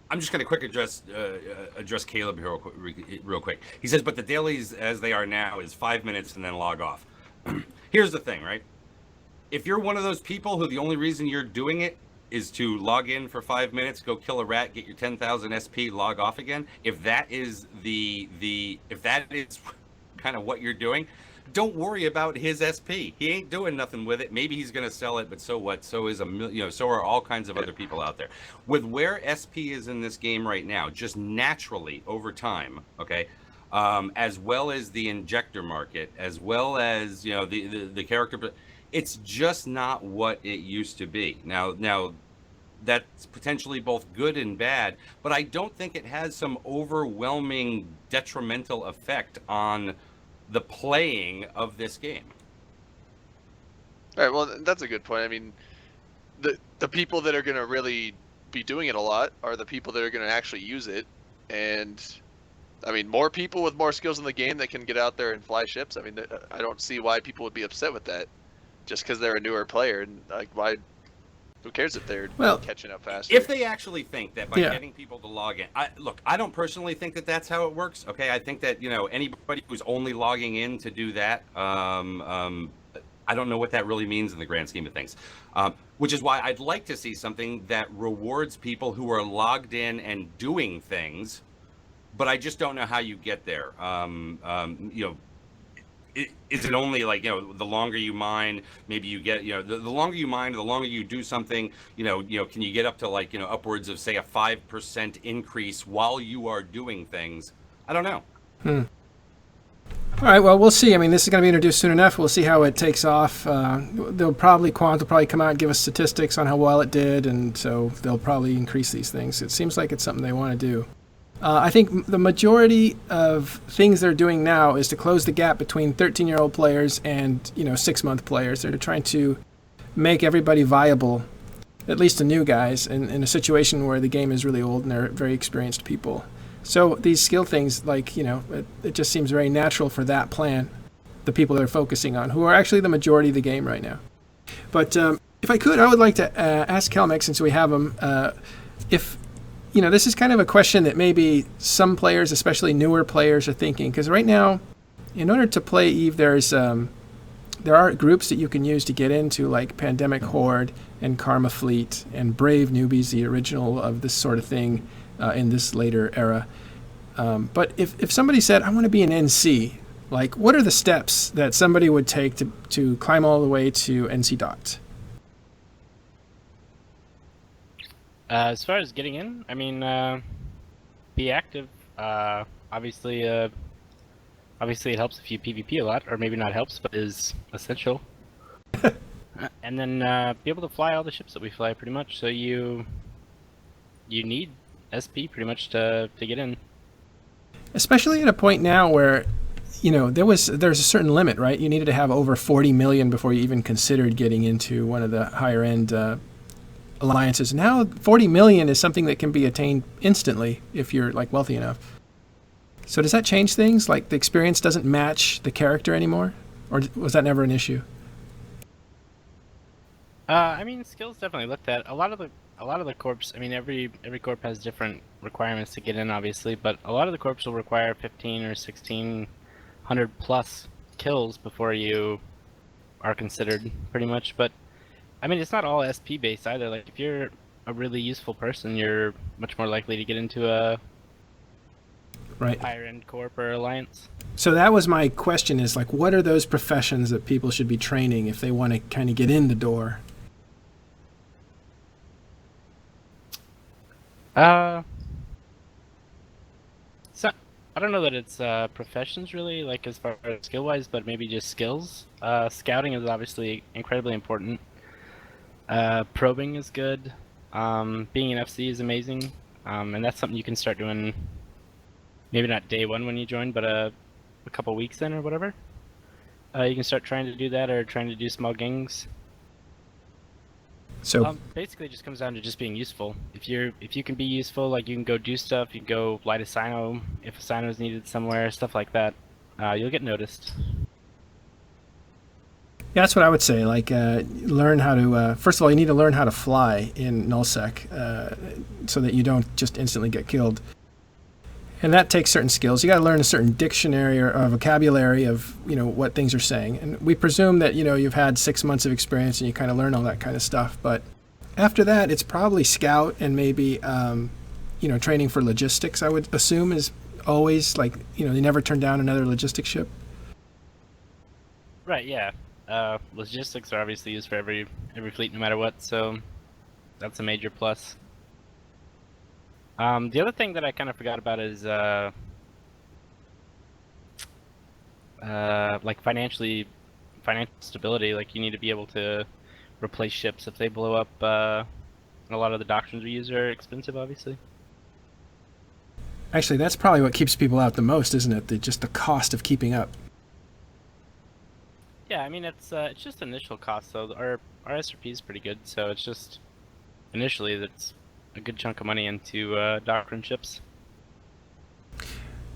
I'm just going to quick address Caleb here real quick. He says, but the dailies as they are now is 5 minutes and then log off. Here's the thing, right? If you're one of those people who the only reason you're doing it is to log in for 5 minutes, go kill a rat, get your 10,000 SP, log off again, if that is if that is kind of what you're doing, don't worry about his SP. He ain't doing nothing with it. Maybe he's going to sell it, but so what? So is so are all kinds of other people out there. With where SP is in this game right now, just naturally over time, okay, as well as the injector market, as well as the character, it's just not what it used to be. Now that's potentially both good and bad, but I don't think it has some overwhelming detrimental effect on the playing of this game. All right, well, that's a good point. I mean, the people that are going to really be doing it a lot are the people that are going to actually use it. And I mean, more people with more skills in the game that can get out there and fly ships. I mean, I don't see why people would be upset with that, just because they're a newer player. And like, why? Who cares if they're catching up faster? If they actually think that by getting people to log in, I don't personally think that that's how it works. Okay, I think that anybody who's only logging in to do that, I don't know what that really means in the grand scheme of things. Which is why I'd like to see something that rewards people who are logged in and doing things. But I just don't know how you get there. Is it only like, the longer you mine, maybe you get, the longer you mine, the longer you do something, can you get up to like, upwards of say a 5% increase while you are doing things? I don't know. All right, well, we'll see. I mean, this is going to be introduced soon enough. We'll see how it takes off. Quant will probably come out and give us statistics on how well it did, and so they'll probably increase these things. It seems like it's something they want to do. I think the majority of things they're doing now is to close the gap between 13-year-old players and 6-month players. They're trying to make everybody viable, at least the new guys, in a situation where the game is really old and they're very experienced people. So these skill things, like, it just seems very natural for that plan, the people they're focusing on, who are actually the majority of the game right now. But if I could, I would like to ask Kelmek, since we have him, if this is kind of a question that maybe some players, especially newer players, are thinking. Because right now, in order to play EVE, there are groups that you can use to get into, like Pandemic Horde and Karma Fleet and Brave Newbies, the original of this sort of thing in this later era. But if somebody said, I want to be an NC, like, what are the steps that somebody would take to climb all the way to NC dot? As far as getting in, I mean, be active. Obviously, it helps if you PvP a lot, or maybe not helps, but is essential. And then be able to fly all the ships that we fly, pretty much. So you need SP pretty much to get in. Especially at a point now where, there's a certain limit, right? You needed to have over 40 million before you even considered getting into one of the higher end alliances. Now 40 million is something that can be attained instantly if you're like wealthy enough. So does that change things? Like, the experience doesn't match the character anymore, or was that never an issue? I mean, skills definitely looked at. A lot of the corps. I mean, every corp has different requirements to get in, obviously, but a lot of the corps will require 15 or 1600 plus kills before you are considered, pretty much. But I mean, it's not all SP based either. Like, if you're a really useful person, you're much more likely to get into a Right. higher end corp or alliance. So that was my question: is like, what are those professions that people should be training if they want to kind of get in the door? So I don't know that it's professions really, like as far as skill wise, but maybe just skills. Scouting is obviously incredibly important. Probing is good. Being an FC is amazing, and that's something you can start doing. Maybe not day one when you join, but a couple weeks in or whatever. You can start trying to do that or trying to do small gangs. So Basically, it just comes down to just being useful. If you can be useful, like you can go do stuff, you can go light a sino if a sino is needed somewhere, stuff like that. You'll get noticed. yeah, that's what I would say. Like, learn how to. First of all, you need to learn how to fly in nullsec, so that you don't just instantly get killed. And that takes certain skills. You got to learn a certain dictionary or vocabulary of what things are saying. And we presume that you've had 6 months of experience and you kind of learn all that kind of stuff. But after that, it's probably scout and maybe training for logistics. I would assume is always like they never turn down another logistics ship. Right. Yeah. Logistics are obviously used for every fleet, no matter what. So that's a major plus. The other thing that I kind of forgot about is like financial stability. Like you need to be able to replace ships if they blow up. A lot of the doctrines we use are expensive, obviously. Actually, that's probably what keeps people out the most, isn't it? Just the cost of keeping up. Yeah, I mean it's just initial cost. So our SRP is pretty good. So it's just initially that's a good chunk of money into doctrine ships.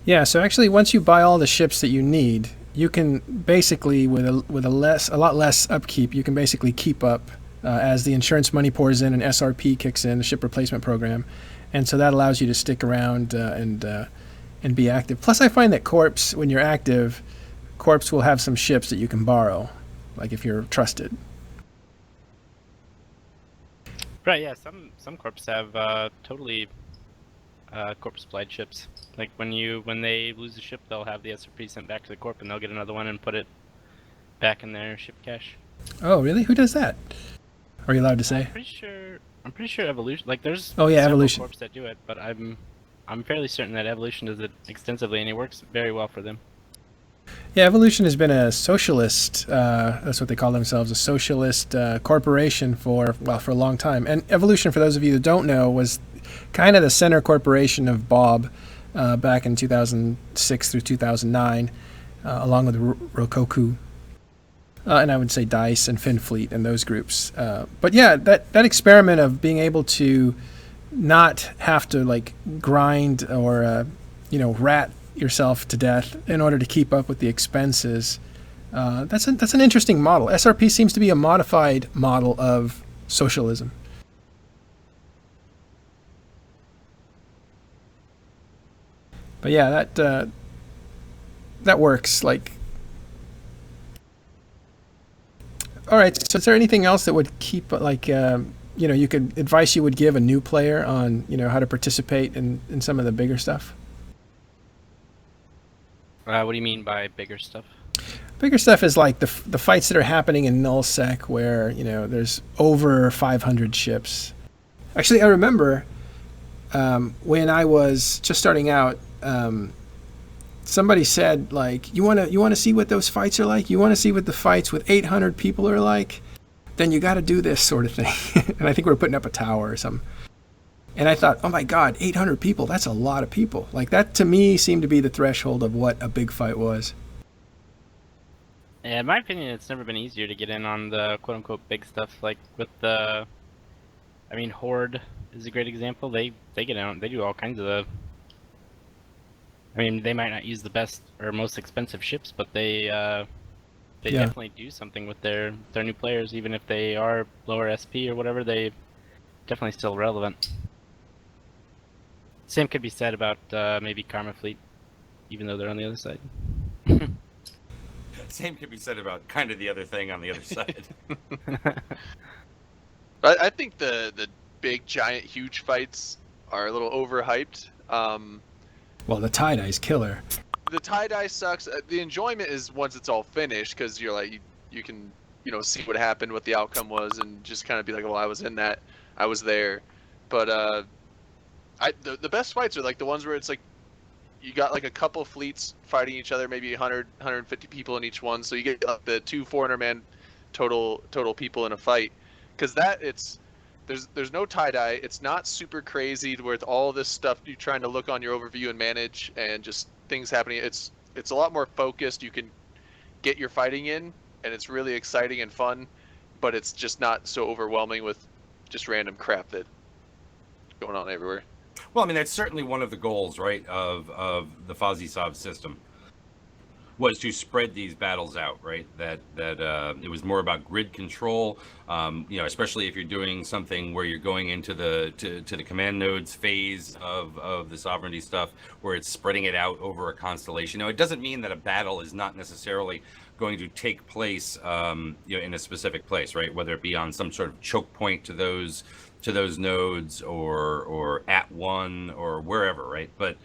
Yeah, so actually, once you buy all the ships that you need, you can basically, with a lot less upkeep, you can basically keep up as the insurance money pours in and SRP kicks in, the ship replacement program, and so that allows you to stick around and be active. Plus, I find that corps, when you're active, corps will have some ships that you can borrow, like if you're trusted. Right, yeah, some corps have totally corp supplied ships. Like when they lose a ship, they'll have the SRP sent back to the corp, and they'll get another one and put it back in their ship cache. Oh, really? Who does that? Are you allowed to say? I'm pretty sure Evolution. Like there's Oh yeah, several Evolution. corps that do it, but I'm fairly certain that Evolution does it extensively, and it works very well for them. Yeah, Evolution has been a socialist, that's what they call themselves, a socialist corporation for a long time. And Evolution, for those of you that don't know, was kind of the center corporation of Bob back in 2006 through 2009, along with Rokoku. And I would say DICE and FinFleet and those groups. But yeah, that experiment of being able to not have to like grind or, rat yourself to death in order to keep up with the expenses. That's an interesting model. SRP seems to be a modified model of socialism. But yeah, that works. Like, all right. So, is there anything else that would keep like you could advice you would give a new player on how to participate in some of the bigger stuff? What do you mean by bigger stuff? Bigger stuff is like the fights that are happening in nullsec where there's over 500 ships. Actually, I remember when I was just starting out, somebody said like, you want to see what those fights are like? You want to see what the fights with 800 people are like? Then you got to do this sort of thing. And I think we were putting up a tower or something. And I thought, oh my God, 800 people, that's a lot of people. Like that to me seemed to be the threshold of what a big fight was. Yeah, in my opinion, it's never been easier to get in on the quote-unquote big stuff. Like with Horde is a great example. They get out, they do all kinds of they might not use the best or most expensive ships, but they definitely do something with their new players, even if they are lower SP or whatever. They definitely still relevant. Same could be said about maybe Karma Fleet, even though they're on the other side. Same could be said about kind of the other thing on the other side. But I think the big, giant, huge fights are a little overhyped. Well, the tie-dye's killer. The tie-dye sucks. The enjoyment is once it's all finished, because you're like, you can, see what happened, what the outcome was, and just kind of be like, well, I was in that, I was there. But the best fights are like the ones where it's like, you got like a couple fleets fighting each other, maybe 100, 150 people in each one, so you get like the 400-man total people in a fight. Because there's no tie-dye, it's not super crazy with all this stuff you're trying to look on your overview and manage, and just things happening. It's a lot more focused. You can get your fighting in, and it's really exciting and fun, but it's just not so overwhelming with just random crap that going on everywhere. Well, I mean, that's certainly one of the goals, right, of the FozzieSov system, was to spread these battles out, right? That it was more about grid control, especially if you're doing something where you're going into the to the command nodes phase of the sovereignty stuff, where it's spreading it out over a constellation. Now, it doesn't mean that a battle is not necessarily going to take place, in a specific place, right? Whether it be on some sort of choke point to those nodes, or at one, or wherever, right? But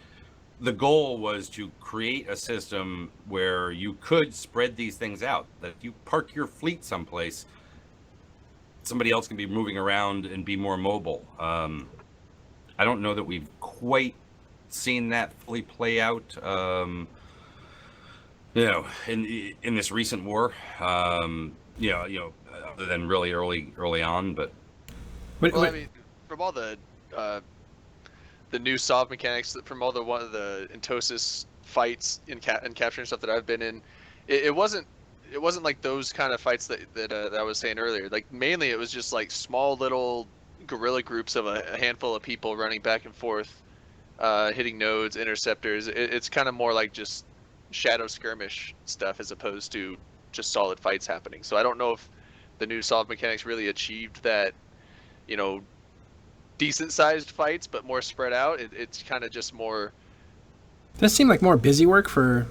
the goal was to create a system where you could spread these things out. That if you park your fleet someplace, somebody else can be moving around and be more mobile. I don't know that we've quite seen that fully play out, in this recent war. Other than really early on, but. Well, I mean, from all the new Sov mechanics, from all the Entosis fights and capturing stuff that I've been in, it wasn't like those kind of fights that I was saying earlier. Like, mainly it was just like small little guerrilla groups of a handful of people running back and forth, hitting nodes, interceptors. It's kind of more like just shadow skirmish stuff as opposed to just solid fights happening. So I don't know if the new Sov mechanics really achieved that, decent sized fights, but more spread out. It's kind of just more. Does seem like more busy work for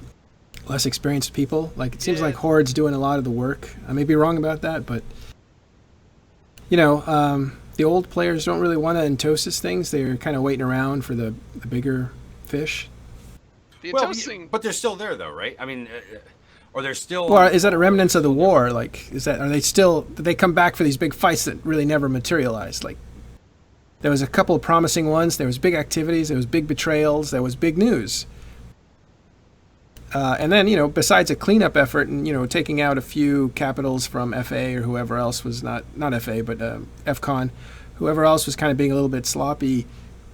less experienced people. Like, it seems like Horde's doing a lot of the work. I may be wrong about that, but the old players don't really want to Entosis things. They're kind of waiting around for the bigger fish. But they're still there, though, right? I mean, or they're still. Well, is that a remnants of the war? Like, did they come back for these big fights that really never materialized? Like, there was a couple of promising ones. There was big activities. There was big betrayals. There was big news. And then, besides a cleanup effort and, taking out a few capitals from FA or whoever else was not FA, but FCON, whoever else was kind of being a little bit sloppy,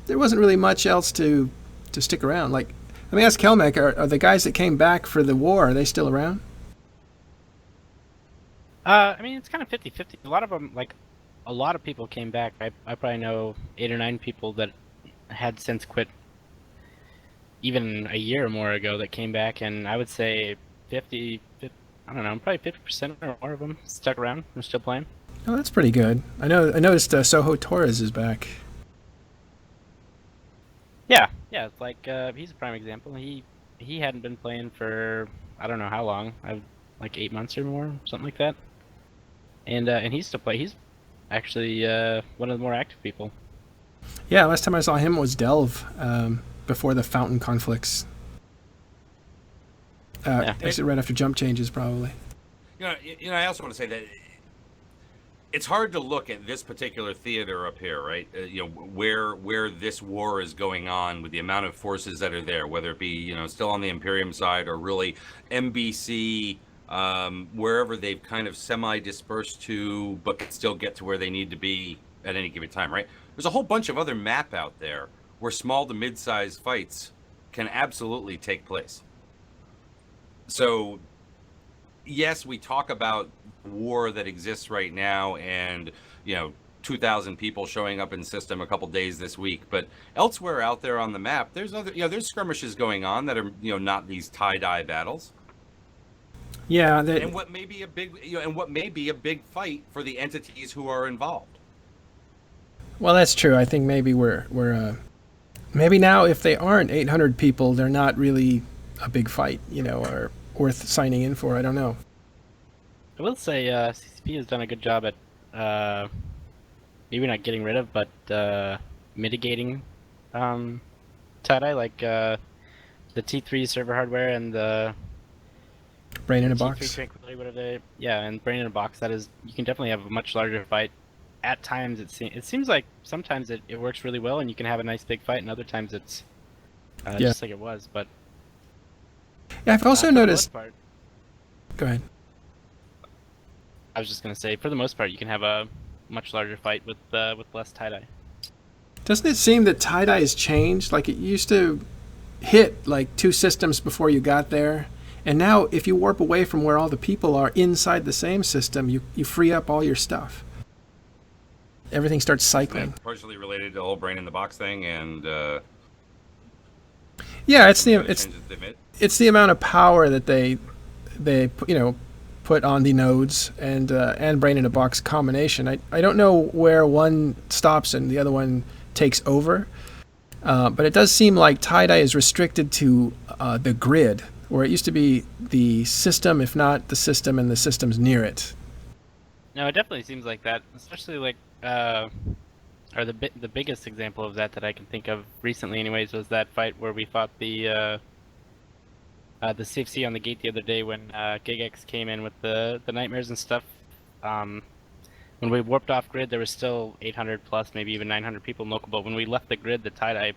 there wasn't really much else to stick around. Like, let me ask Kelmec, are the guys that came back for the war, are they still around? I mean, it's kind of 50-50. A lot of them, a lot of people came back. I probably know 8 or 9 people that had since quit even a year or more ago that came back, and I would say 50 I don't know, probably 50% or more of them stuck around and still playing. Oh, that's pretty good. I noticed Soho Torres is back. Yeah, it's like he's a prime example. He hadn't been playing for I don't know how long, like 8 months or more, something like that. And he's still play. He's actually one of the more active people. Yeah, last time I saw him was Delve, before the Fountain conflicts. Actually, right after jump changes, probably. I also want to say that it's hard to look at this particular theater up here, right? Where this war is going on with the amount of forces that are there, whether it be still on the Imperium side or really MBC, wherever they've kind of semi-dispersed to, but can still get to where they need to be at any given time, right? There's a whole bunch of other map out there where small to mid-sized fights can absolutely take place. So, yes, we talk about war that exists right now and 2,000 people showing up in system a couple days this week, but elsewhere out there on the map there's there's skirmishes going on that are not these tie-dye battles. Yeah, and what may be a big fight for the entities who are involved. Well, that's true. I think maybe we're maybe now if they aren't 800 people, they're not really a big fight, or worth signing in for. I don't know. I will say CCP has done a good job at maybe not getting rid of, but mitigating tie-dye, like the T3 server hardware and the Brain in a T3 box. tranquility, whatever and brain in a box. That is, you can definitely have a much larger fight. At times, it seems like sometimes it works really well, and you can have a nice big fight, and other times it's just like it was. But Yeah, I've also for the noticed. most part, Go ahead. I was just gonna say, for the most part, you can have a much larger fight with less tie-dye. Doesn't it seem that tie-dye has changed? Like it used to hit like 2 systems before you got there. And now if you warp away from where all the people are inside the same system, you free up all your stuff. Everything starts cycling. Partially related to the whole brain in the box thing, and Yeah, it's changes they made. it's the amount of power that they put on the nodes and brain in a box combination. I don't know where one stops and the other one takes over, but it does seem like tie-dye is restricted to the grid, where it used to be the system, if not the system and the systems near it. No, it definitely seems like that, especially like or the biggest example of that I can think of recently, anyways, was that fight where we fought the CFC on the gate the other day when GigX came in with the nightmares and stuff. When we warped off grid, there was still 800 plus, maybe even 900 people in local, but when we left the grid, the tie-dye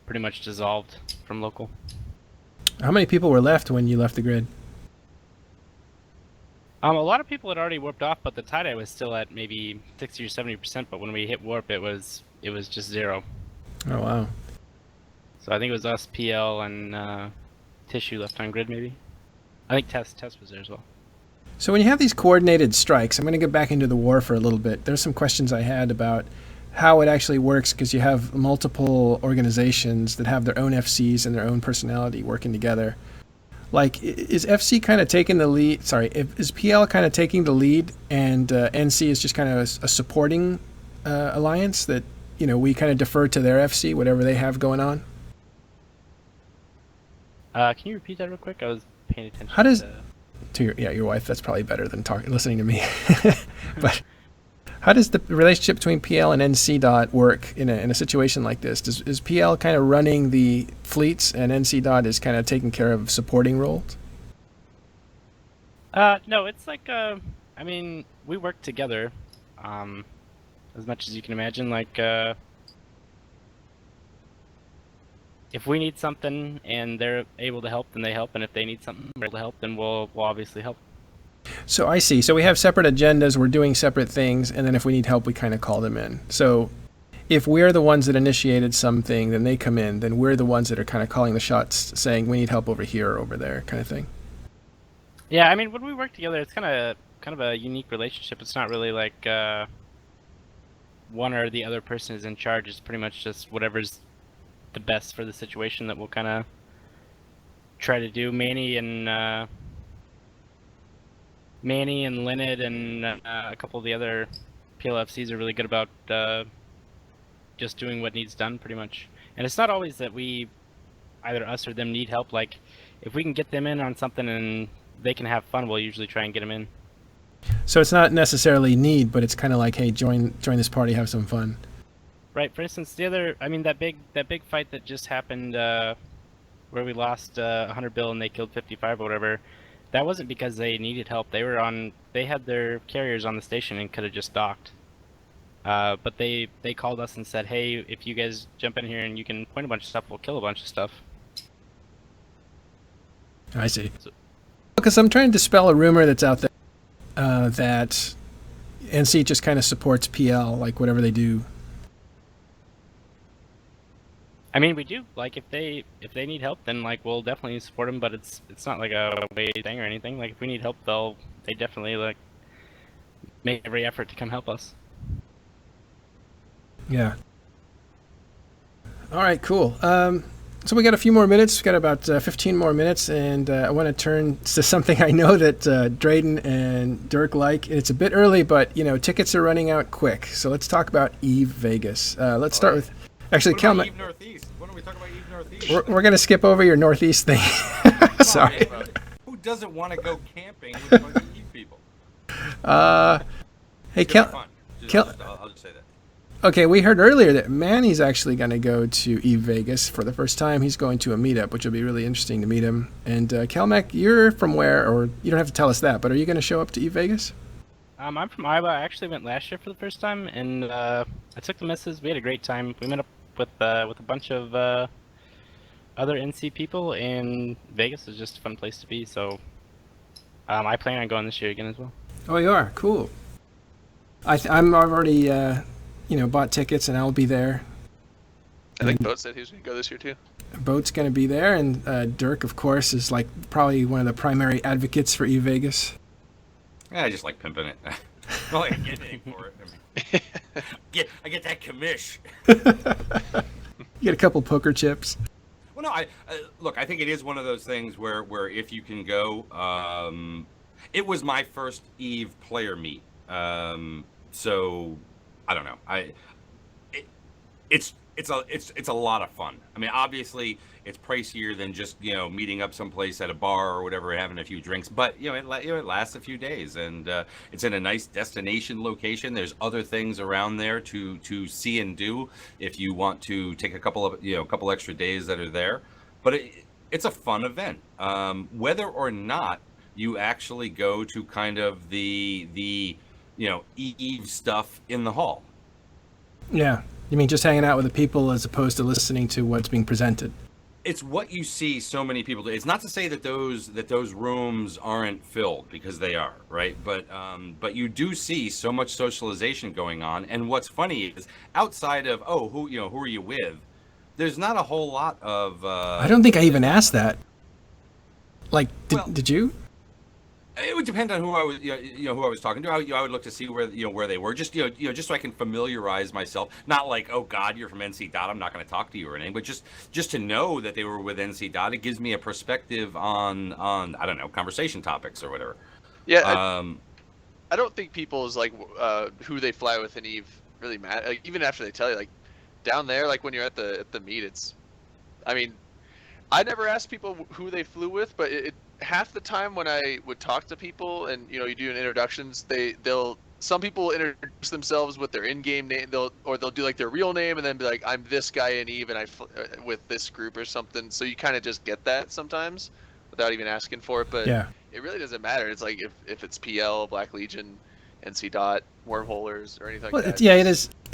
pretty much dissolved from local. How many people were left when you left the grid? A lot of people had already warped off, but the tie-dye was still at maybe 60 or 70%, but when we hit warp, it was just 0. Oh, wow. So I think it was us, PL, and Tissue left on grid, maybe. I think Test was there as well. So when you have these coordinated strikes, I'm going to get back into the war for a little bit. There's some questions I had about how it actually works, because you have multiple organizations that have their own FCs and their own personality working together. Like, is FC kind of taking the lead? Sorry, is PL kind of taking the lead, and NC is just kind of a supporting alliance that, we kind of defer to their FC, whatever they have going on? Can you repeat that real quick? I was paying attention. How does to your wife? That's probably better than listening to me. But how does the relationship between PL and NC dot work in a situation like this? Is PL kind of running the fleets and NC dot is kind of taking care of supporting roles? No, it's like I mean, we work together, as much as you can imagine. Like, if we need something and they're able to help, then they help, and if they need something we're able to help, then we'll obviously help. So I see. So we have separate agendas, we're doing separate things, and then if we need help, we kind of call them in. So if we're the ones that initiated something, then they come in, then we're the ones that are kind of calling the shots, saying we need help over here or over there, kind of thing. Yeah, I mean, when we work together, it's kind of a unique relationship. It's not really like one or the other person is in charge. It's pretty much just whatever's the best for the situation that we'll kind of try to do. Manny and Linnet and a couple of the other PLFCs are really good about just doing what needs done, pretty much. And it's not always that either us or them need help. Like, if we can get them in on something and they can have fun, we'll usually try and get them in. So it's not necessarily need, but it's kind of like, hey, join this party, have some fun. Right. For instance, that big fight that just happened, where we lost 100 bill and they killed 55 or whatever. That wasn't because they needed help. They had their carriers on the station and could have just docked. But they called us and said, hey, if you guys jump in here and you can point a bunch of stuff, we'll kill a bunch of stuff. I see. Because I'm trying to dispel a rumor that's out there that NC just kind of supports PL, like whatever they do. I mean, we do. Like, if they need help, then like we'll definitely support them. But it's not like a way thing or anything. Like, if we need help, they definitely like make every effort to come help us. Yeah. All right, cool. So we got a few more minutes. We've got about 15 more minutes, and I want to turn to something I know that Drayden and Dirk like. It's a bit early, but tickets are running out quick. So let's talk about EVE Vegas. Let's start with. Actually, What about EVE Northeast? When are we talking about EVE Northeast? We're going to skip over your Northeast thing. Sorry. On, who doesn't want to go camping with a bunch of EVE people? Hey, I'll just say that. Okay, we heard earlier that Manny's actually going to go to Eve Vegas for the first time. He's going to a meetup, which will be really interesting to meet him. And Kelmec, you're from where? Or you don't have to tell us that, but are you going to show up to Eve Vegas? I'm from Iowa. I actually went last year for the first time, and I took the missus. We had a great time. We met up with a bunch of other NC people, and Vegas is just a fun place to be. So I plan on going this year again as well. Oh, you are? Cool. I've already bought tickets, and I'll be there. I think Boat said he was going to go this year too. Boat's going to be there, and Dirk, of course, is like probably one of the primary advocates for Eve Vegas. Yeah, I just like pimping it. I don't like getting anything for it. I get that commish. You get a couple poker chips. Well, no, look. I think it is one of those things where if you can go, it was my first Eve player meet, so I don't know. It's a lot of fun. I mean, obviously, it's pricier than just meeting up someplace at a bar or whatever, having a few drinks. But it lasts a few days, and it's in a nice destination location. There's other things around there to see and do if you want to take a couple extra days that are there. But it's a fun event, whether or not you actually go to kind of the Eve stuff in the hall. Yeah. You mean just hanging out with the people as opposed to listening to what's being presented? It's what you see so many people do. It's not to say that those rooms aren't filled, because they are, right? But you do see so much socialization going on. And what's funny is, outside of who are you with, there's not a whole lot of. I don't think I even asked that. Like, did you? It would depend on who I was, who I was talking to. I would look to see where they were, just just so I can familiarize myself. Not like, oh God, you're from NC Dot, I'm not going to talk to you or anything, but just to know that they were with NC Dot. It gives me a perspective on I don't know, conversation topics or whatever. Yeah, I don't think people's like who they fly with in Eve really matter. Like, even after they tell you, like down there, like when you're at the meet, I mean, I never asked people who they flew with, but half the time when I would talk to people and you do introductions, some people introduce themselves with their in-game name, they'll do like their real name and then be like, I'm this guy in Eve and with this group or something. So you kind of just get that sometimes without even asking for it. But yeah, it really doesn't matter. It's like if it's PL, Black Legion, NC Dot, Wormholers, or anything like that. Yeah, it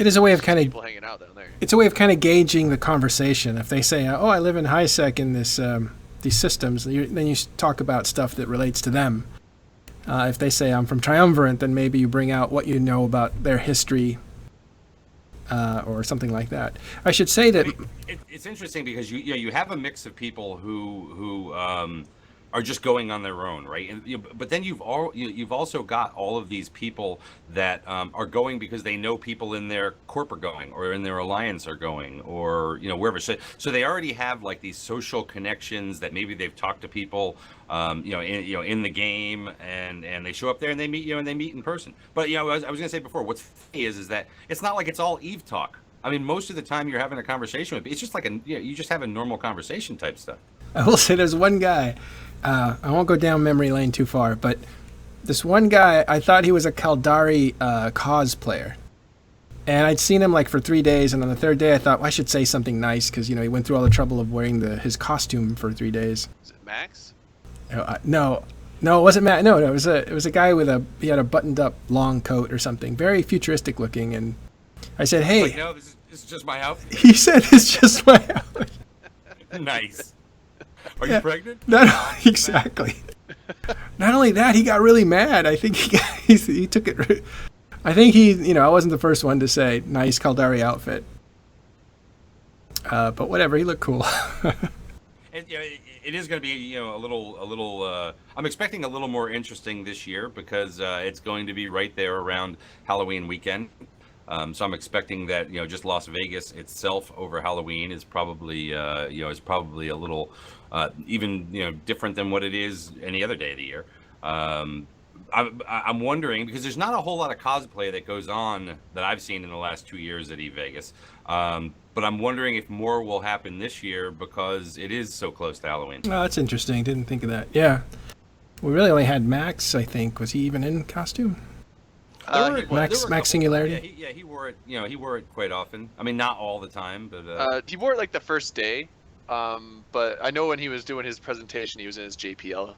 is a way of kind of people hanging out down there. It's a way of kind of gauging the conversation. If they say, "Oh, I live in HiSec in this these systems," then you talk about stuff that relates to them. If they say, "I'm from Triumvirate," then maybe you bring out what you know about their history, or something like that. I should say that it's interesting because you have a mix of people who are just going on their own, right? And but then you've also got all of these people that are going because they know people in their corp are going, or in their alliance are going, or wherever. So they already have like these social connections that maybe they've talked to people, in the game, and they show up there and they meet and they meet in person. But I was gonna say before, what's funny is that it's not like it's all Eve talk. I mean, most of the time you're having a conversation with, it's just like you just have a normal conversation type stuff. I will say there's one guy. I won't go down memory lane too far, but this one guy, I thought he was a Kaldari cosplayer. And I'd seen him like for 3 days, and on the third day I thought, well, I should say something nice, because he went through all the trouble of wearing his costume for 3 days. Is it Max? No, it wasn't Matt. No, it was a guy he had a buttoned up long coat or something, very futuristic looking. And I said, hey. Like, no, this is just my outfit. He said, it's just my outfit. Nice. Are you pregnant? Exactly. Not only that, he got really mad. I think he took it. I think I wasn't the first one to say nice Kaldari outfit. But whatever, he looked cool. And it is going to be a little. I'm expecting a little more interesting this year because it's going to be right there around Halloween weekend. So I'm expecting that just Las Vegas itself over Halloween is probably a little even different than what it is any other day of the year. I'm wondering, because there's not a whole lot of cosplay that goes on that I've seen in the last 2 years at Eve Vegas. But I'm wondering if more will happen this year because it is so close to Halloween. Oh, that's interesting. Didn't think of that. Yeah. We really only had Max, I think. Was he even in costume? Max Singularity. Yeah, he wore it. You know, he wore it quite often. I mean, not all the time, but he wore it like the first day. But I know when he was doing his presentation, he was in his JPL,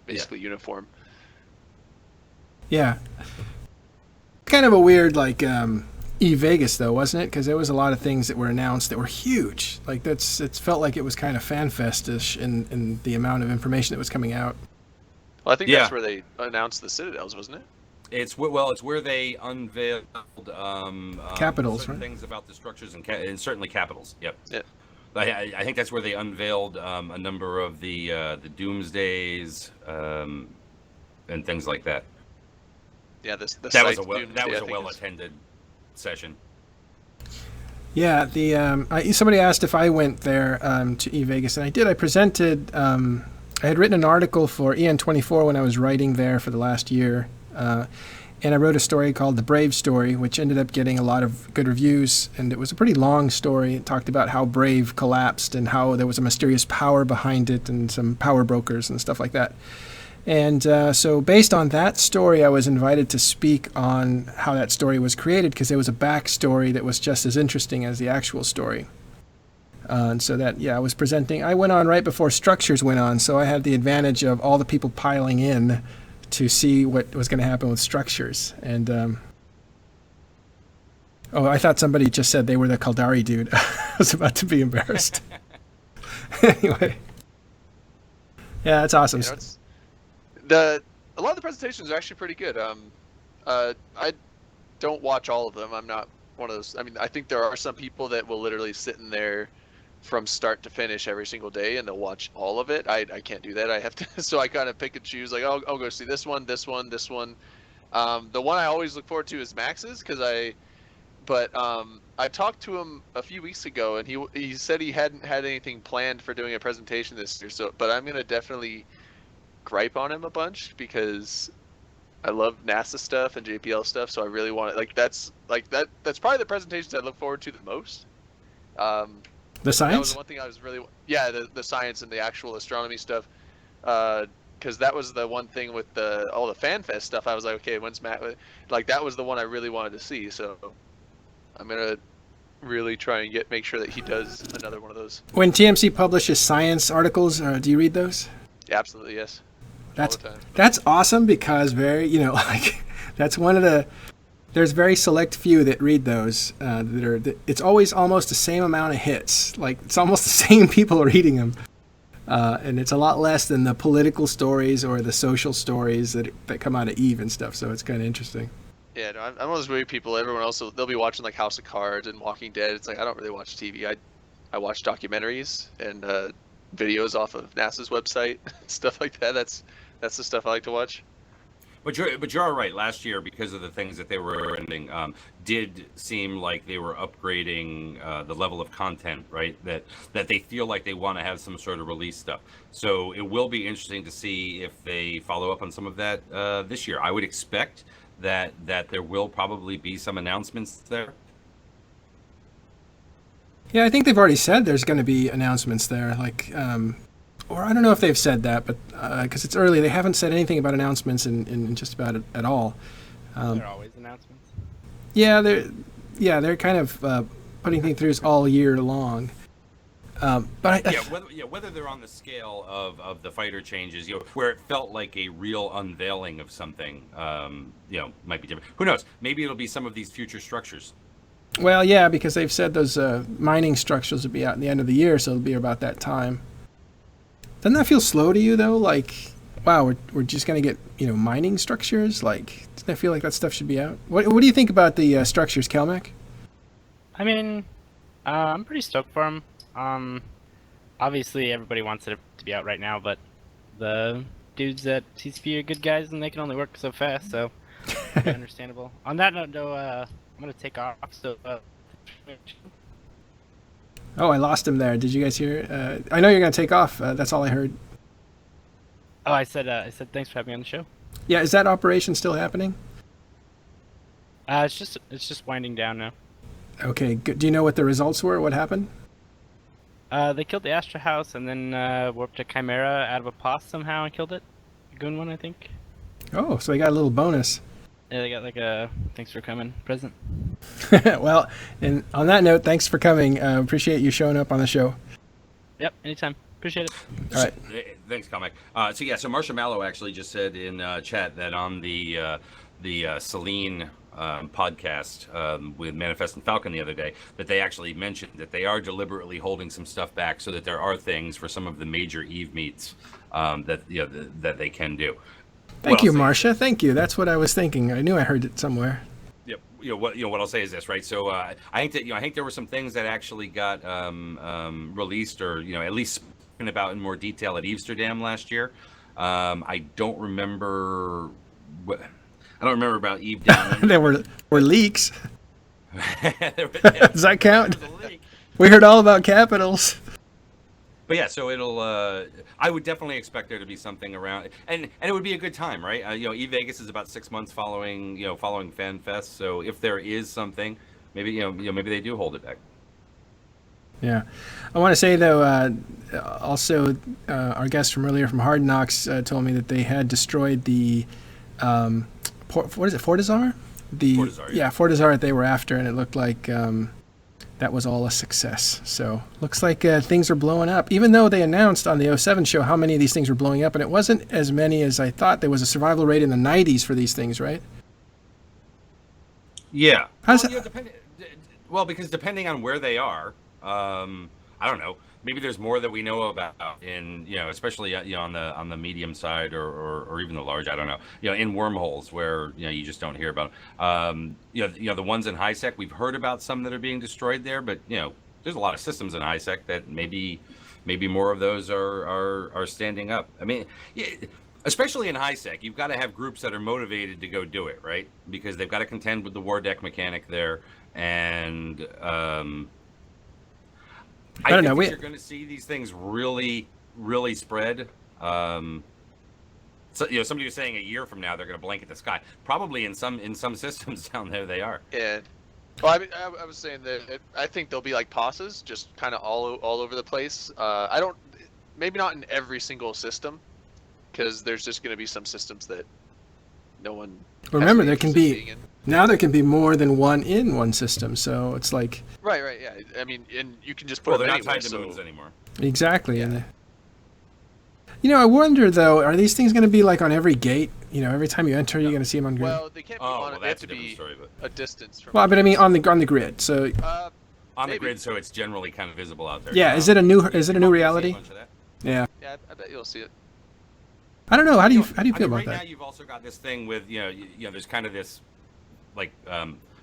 basically uniform. Yeah. Kind of a weird, like, E-Vegas, though, wasn't it? Because there was a lot of things that were announced that were huge. Like, it felt like it was kind of FanFest-ish in the amount of information that was coming out. Well, I think that's where they announced the Citadels, wasn't it? It's where they unveiled capitals, right? Things about the structures and certainly capitals. Yep. Yeah. I think that's where they unveiled a number of the Doomsdays and things like that. Yeah, that was a well-attended session. Yeah, somebody asked if I went there to E-Vegas, and I did. I presented. I had written an article for EN24 when I was writing there for the last year, and I wrote a story called The Brave Story, which ended up getting a lot of good reviews, and it was a pretty long story. It talked about how Brave collapsed and how there was a mysterious power behind it and some power brokers and stuff like that. And so based on that story, I was invited to speak on how that story was created because there was a backstory that was just as interesting as the actual story. And so I was presenting. I went on right before Structures went on, so I had the advantage of all the people piling in to see what was going to happen with Structures. And I thought somebody just said they were the Kaldari dude. I was about to be embarrassed. Anyway. Yeah, that's awesome. A lot of the presentations are actually pretty good. I don't watch all of them. I'm not one of those. I mean, I think there are some people that will literally sit in there from start to finish every single day and they'll watch all of it. I can't do that. I have to. So I kind of pick and choose. Like, I'll go see this one, this one, this one. The one I always look forward to is Max's But I talked to him a few weeks ago and he said he hadn't had anything planned for doing a presentation this year. So, but I'm gonna definitely gripe on him a bunch because I love NASA stuff and JPL stuff, so I really want it. That's probably the presentations I look forward to the most. The science? That was the one thing I was really the science and the actual astronomy stuff. Because that was the one thing with all the FanFest stuff. I was like, okay, when's Matt? Like that was the one I really wanted to see. So I'm gonna really try and make sure that he does another one of those. When TMC publishes science articles, do you read those? Yeah, absolutely, yes. That's awesome because that's one of the. There's very select few that read those. It's always almost the same amount of hits. Like it's almost the same people reading them, and it's a lot less than the political stories or the social stories that come out of Eve and stuff. So it's kind of interesting. Yeah, no, I'm one of those weird people. Everyone else they'll be watching like House of Cards and Walking Dead. It's like I don't really watch TV. I watch documentaries and videos off of NASA's website, stuff like that. That's the stuff I like to watch. But you're all right. Last year, because of the things that they were ending, did seem like they were upgrading the level of content, right? That they feel like they want to have some sort of release stuff. So it will be interesting to see if they follow up on some of that this year. I would expect that there will probably be some announcements there. Yeah, I think they've already said there's going to be announcements there. Like, or I don't know if they've said that, but because it's early, they haven't said anything about announcements in just about it at all. There are always announcements. Yeah, they're kind of putting things through all year long. But whether they're on the scale of the fighter changes, where it felt like a real unveiling of something, might be different. Who knows? Maybe it'll be some of these future structures. Well, yeah, because they've said those mining structures will be out in the end of the year, so it'll be about that time. Doesn't that feel slow to you, though? Like, wow, we're just going to get, mining structures? Like, doesn't that feel like that stuff should be out? What do you think about the structures, Kelmac? I mean, I'm pretty stoked for them. Obviously, everybody wants it to be out right now, but the dudes at TCP are good guys, and they can only work so fast, so understandable. On that note, though, I'm going to take off, so... Oh, I lost him there. Did you guys hear? I know you're going to take off. That's all I heard. Oh, I said thanks for having me on the show. Yeah, is that operation still happening? It's just winding down now. Okay, good. Do you know what the results were? What happened? They killed the Astra House and then warped a Chimera out of a POS somehow and killed it. Goon one, I think. Oh, so they got a little bonus. Yeah, they got like a thanks for coming present. Well, and on that note, thanks for coming. Appreciate you showing up on the show. Yep, anytime. Appreciate it. All right. Thanks, Comic. So Marsha Mallow actually just said in chat that on the Celine podcast with Manifest and Falcon the other day, that they actually mentioned that they are deliberately holding some stuff back so that there are things for some of the major Eve meets that they can do. Thank you, Marsha. Thank you. That's what I was thinking. I knew I heard it somewhere. Yep. What I'll say is this, right? So I think there were some things that actually got released, or at least spoken about in more detail at Amsterdam last year. I don't remember about Eve down. There were leaks. Does that count? Leak. We heard all about capitals. But yeah, so it'll. I would definitely expect there to be something around, and it would be a good time, right? E-Vegas is about 6 months following FanFest, so if there is something, maybe maybe they do hold it back. Yeah, I want to say though, also our guest from earlier from Hard Knocks told me that they had destroyed the, what is it, Fortizar? Fortizar, yeah. Fortizar that they were after, and it looked like that was all a success. So looks like things are blowing up, even though they announced on the 07 show how many of these things were blowing up, and it wasn't as many as I thought. There was a survival rate in the 90s for these things, right? Yeah. How's because depending on where they are, I don't know. Maybe there's more that we know about in, especially on the medium side or even the large. I don't know. In wormholes where you just don't hear about them. The ones in high sec, we've heard about some that are being destroyed there, but there's a lot of systems in high sec that maybe more of those are standing up. I mean, especially in high sec, you've got to have groups that are motivated to go do it, right? Because they've got to contend with the war deck mechanic there, and I don't know. You're going to see these things really, really spread. So somebody was saying a year from now they're going to blanket the sky. Probably in some systems down there they are. Yeah. Well, I mean, I was saying that I think they'll be like posses, just kind of all over the place. Maybe not in every single system, because there's just going to be some systems that no one. Remember, there can be more than one in one system, so it's like. Right, yeah. I mean, and you can just put. They're not tied to moons anymore. Exactly. Yeah. And I wonder though, are these things going to be like on every gate? Every time you enter, you're going to see them on grid. Well, they can't be on it. They have to be a distance from. Well, but I mean on the grid. So. On the grid, so it's generally kind of visible out there. Yeah. Is it a new reality? Yeah. Yeah, I bet you'll see it. I don't know. How do you feel about right that? Right now, you've also got this thing with there's kind of this like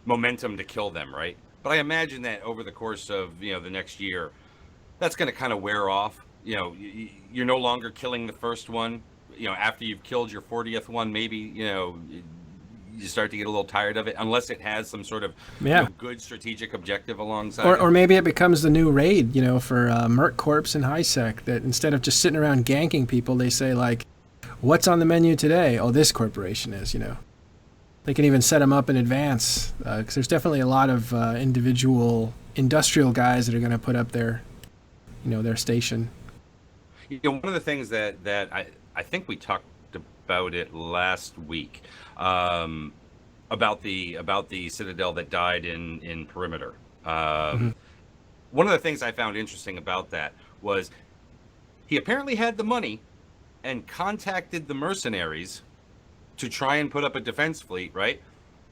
momentum to kill them, right? But I imagine that over the course of the next year, that's going to kind of wear off. You're no longer killing the first one. After you've killed your 40th one, maybe you start to get a little tired of it, unless it has some sort of good strategic objective alongside. Or maybe it becomes the new raid, for Merc Corps and High Sec, that instead of just sitting around ganking people, they say like, "What's on the menu today?" Oh, this corporation is. They can even set them up in advance, because there's definitely a lot of individual industrial guys that are going to put up their station. One of the things that I think we talked about it last week, about the Citadel that died in Perimeter. One of the things I found interesting about that was he apparently had the money and contacted the mercenaries to try and put up a defense fleet, right?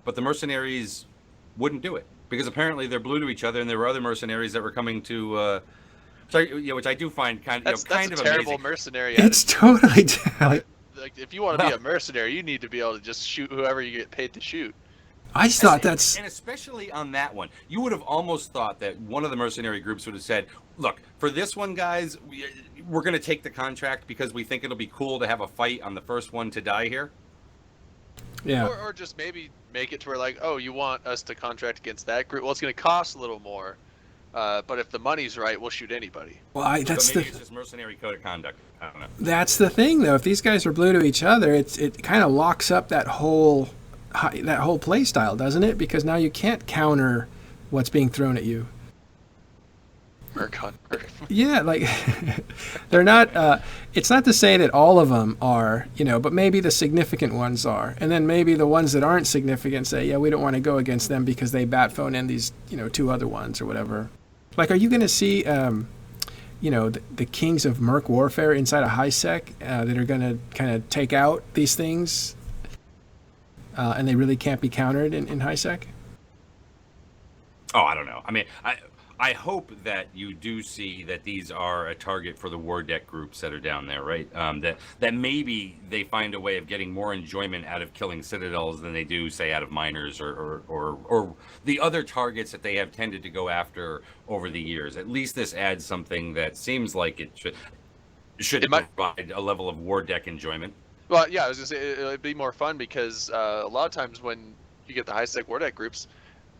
But the mercenaries wouldn't do it because apparently they're blue to each other, and there were other mercenaries that were coming to, which I do find kind of a terrible amazing. Mercenary. It's totally like if you want to be a mercenary, you need to be able to just shoot whoever you get paid to shoot. I thought that's... And especially on that one, you would have almost thought that one of the mercenary groups would have said, look, for this one, guys, we're going to take the contract because we think it'll be cool to have a fight on the first one to die here. Yeah. Or just maybe make it to where, like, oh, you want us to contract against that group? Well, it's going to cost a little more. But if the money's right, we'll shoot anybody. Well, it's just mercenary code of conduct. I don't know. That's the thing, though. If these guys are blue to each other, it kind of locks up that whole play style, doesn't it? Because now you can't counter what's being thrown at you. Merc Hunter. Yeah, like they're not. It's not to say that all of them are, but maybe the significant ones are, and then maybe the ones that aren't significant say, yeah, we don't want to go against them because they bat phone in these, two other ones or whatever. Like, are you going to see, the kings of Merc Warfare inside a high sec that are going to kind of take out these things, and they really can't be countered in high sec? Oh, I don't know. I mean, I hope that you do see that these are a target for the war deck groups that are down there, right? That maybe they find a way of getting more enjoyment out of killing citadels than they do, say, out of miners or the other targets that they have tended to go after over the years. At least this adds something that seems like it should provide a level of war deck enjoyment. Well, yeah, I was gonna say it'd be more fun because a lot of times when you get the high sec war deck groups,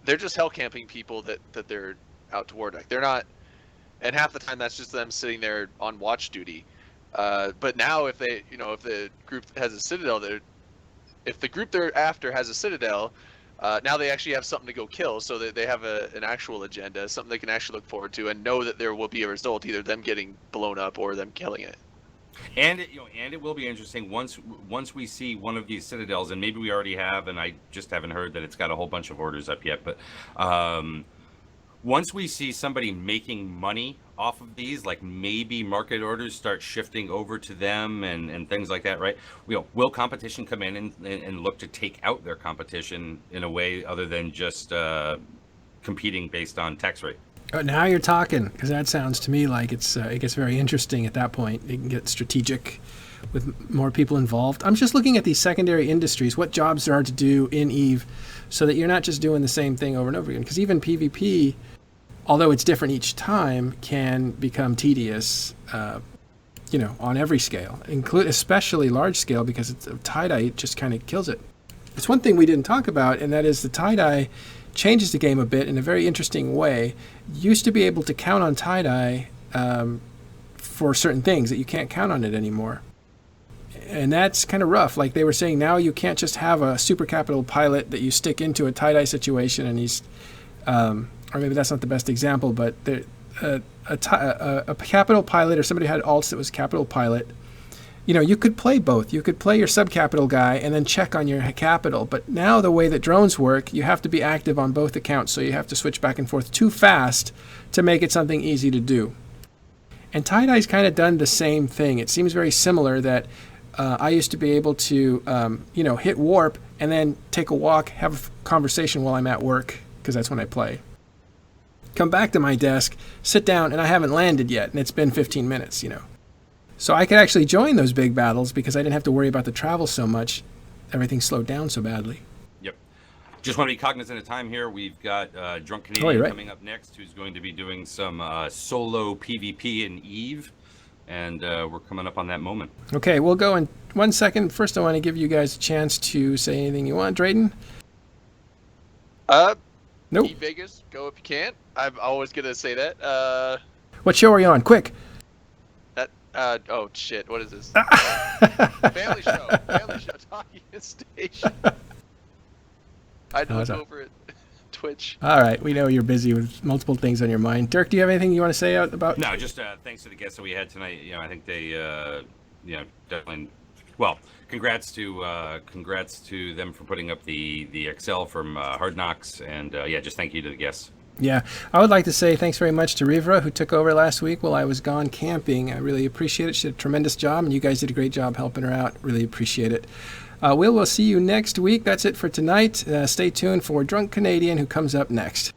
they're just hell camping people that they're out to war deck. They're not, and half the time that's just them sitting there on watch duty. But now if they, if the group has a citadel, if the group they're after has a citadel, now they actually have something to go kill, so that they have an actual agenda, something they can actually look forward to, and know that there will be a result, either them getting blown up or them killing it. And it will be interesting once we see one of these citadels, and maybe we already have, and I just haven't heard that it's got a whole bunch of orders up yet. But once we see somebody making money off of these, like maybe market orders start shifting over to them and things like that, right? Will competition come in and look to take out their competition in a way other than just competing based on tax rate? Now you're talking, because that sounds to me like it gets very interesting at that point. You can get strategic with more people involved. I'm just looking at these secondary industries, what jobs there are to do in EVE, so that you're not just doing the same thing over and over again. Because even PvP, although it's different each time, can become tedious, on every scale, especially large scale, because tie-dye just kind of kills it. It's one thing we didn't talk about, and that is the tie-dye changes the game a bit in a very interesting way. You used to be able to count on tie-dye for certain things that you can't count on it anymore. And that's kind of rough. Like they were saying, now you can't just have a super capital pilot that you stick into a tie-dye situation and he's, or maybe that's not the best example, but a capital pilot or somebody who had alts that was capital pilot, you could play both. You could play your sub-capital guy and then check on your capital. But now the way that drones work, you have to be active on both accounts, so you have to switch back and forth too fast to make it something easy to do. And tie-dye's kind of done the same thing. It seems very similar that I used to be able to, hit warp and then take a walk, have a conversation while I'm at work, because that's when I play. Come back to my desk, sit down, and I haven't landed yet, and it's been 15 minutes, So I could actually join those big battles because I didn't have to worry about the travel so much. Everything slowed down so badly. Yep. Just want to be cognizant of time here. We've got Drunk Canadian coming up next, who's going to be doing some solo PvP in EVE. And we're coming up on that moment. Okay, we'll go in 1 second. First, I want to give you guys a chance to say anything you want. Drayden? Nope. EVE Vegas, go if you can. I'm always going to say that. What show are you on? Quick! Oh shit, what is this? Family show, Talking Station. I know it's over at Twitch. All right, we know you're busy with multiple things on your mind. Dirk, do you have anything you want to say about? No, just thanks to the guests that we had tonight. I think they, definitely. Well, congrats to them for putting up the Excel from Hard Knocks, and just thank you to the guests. Yeah, I would like to say thanks very much to Rivra, who took over last week while I was gone camping. I really appreciate it. She did a tremendous job, and you guys did a great job helping her out. Really appreciate it. We'll see you next week. That's it for tonight. Stay tuned for Drunk Canadian, who comes up next.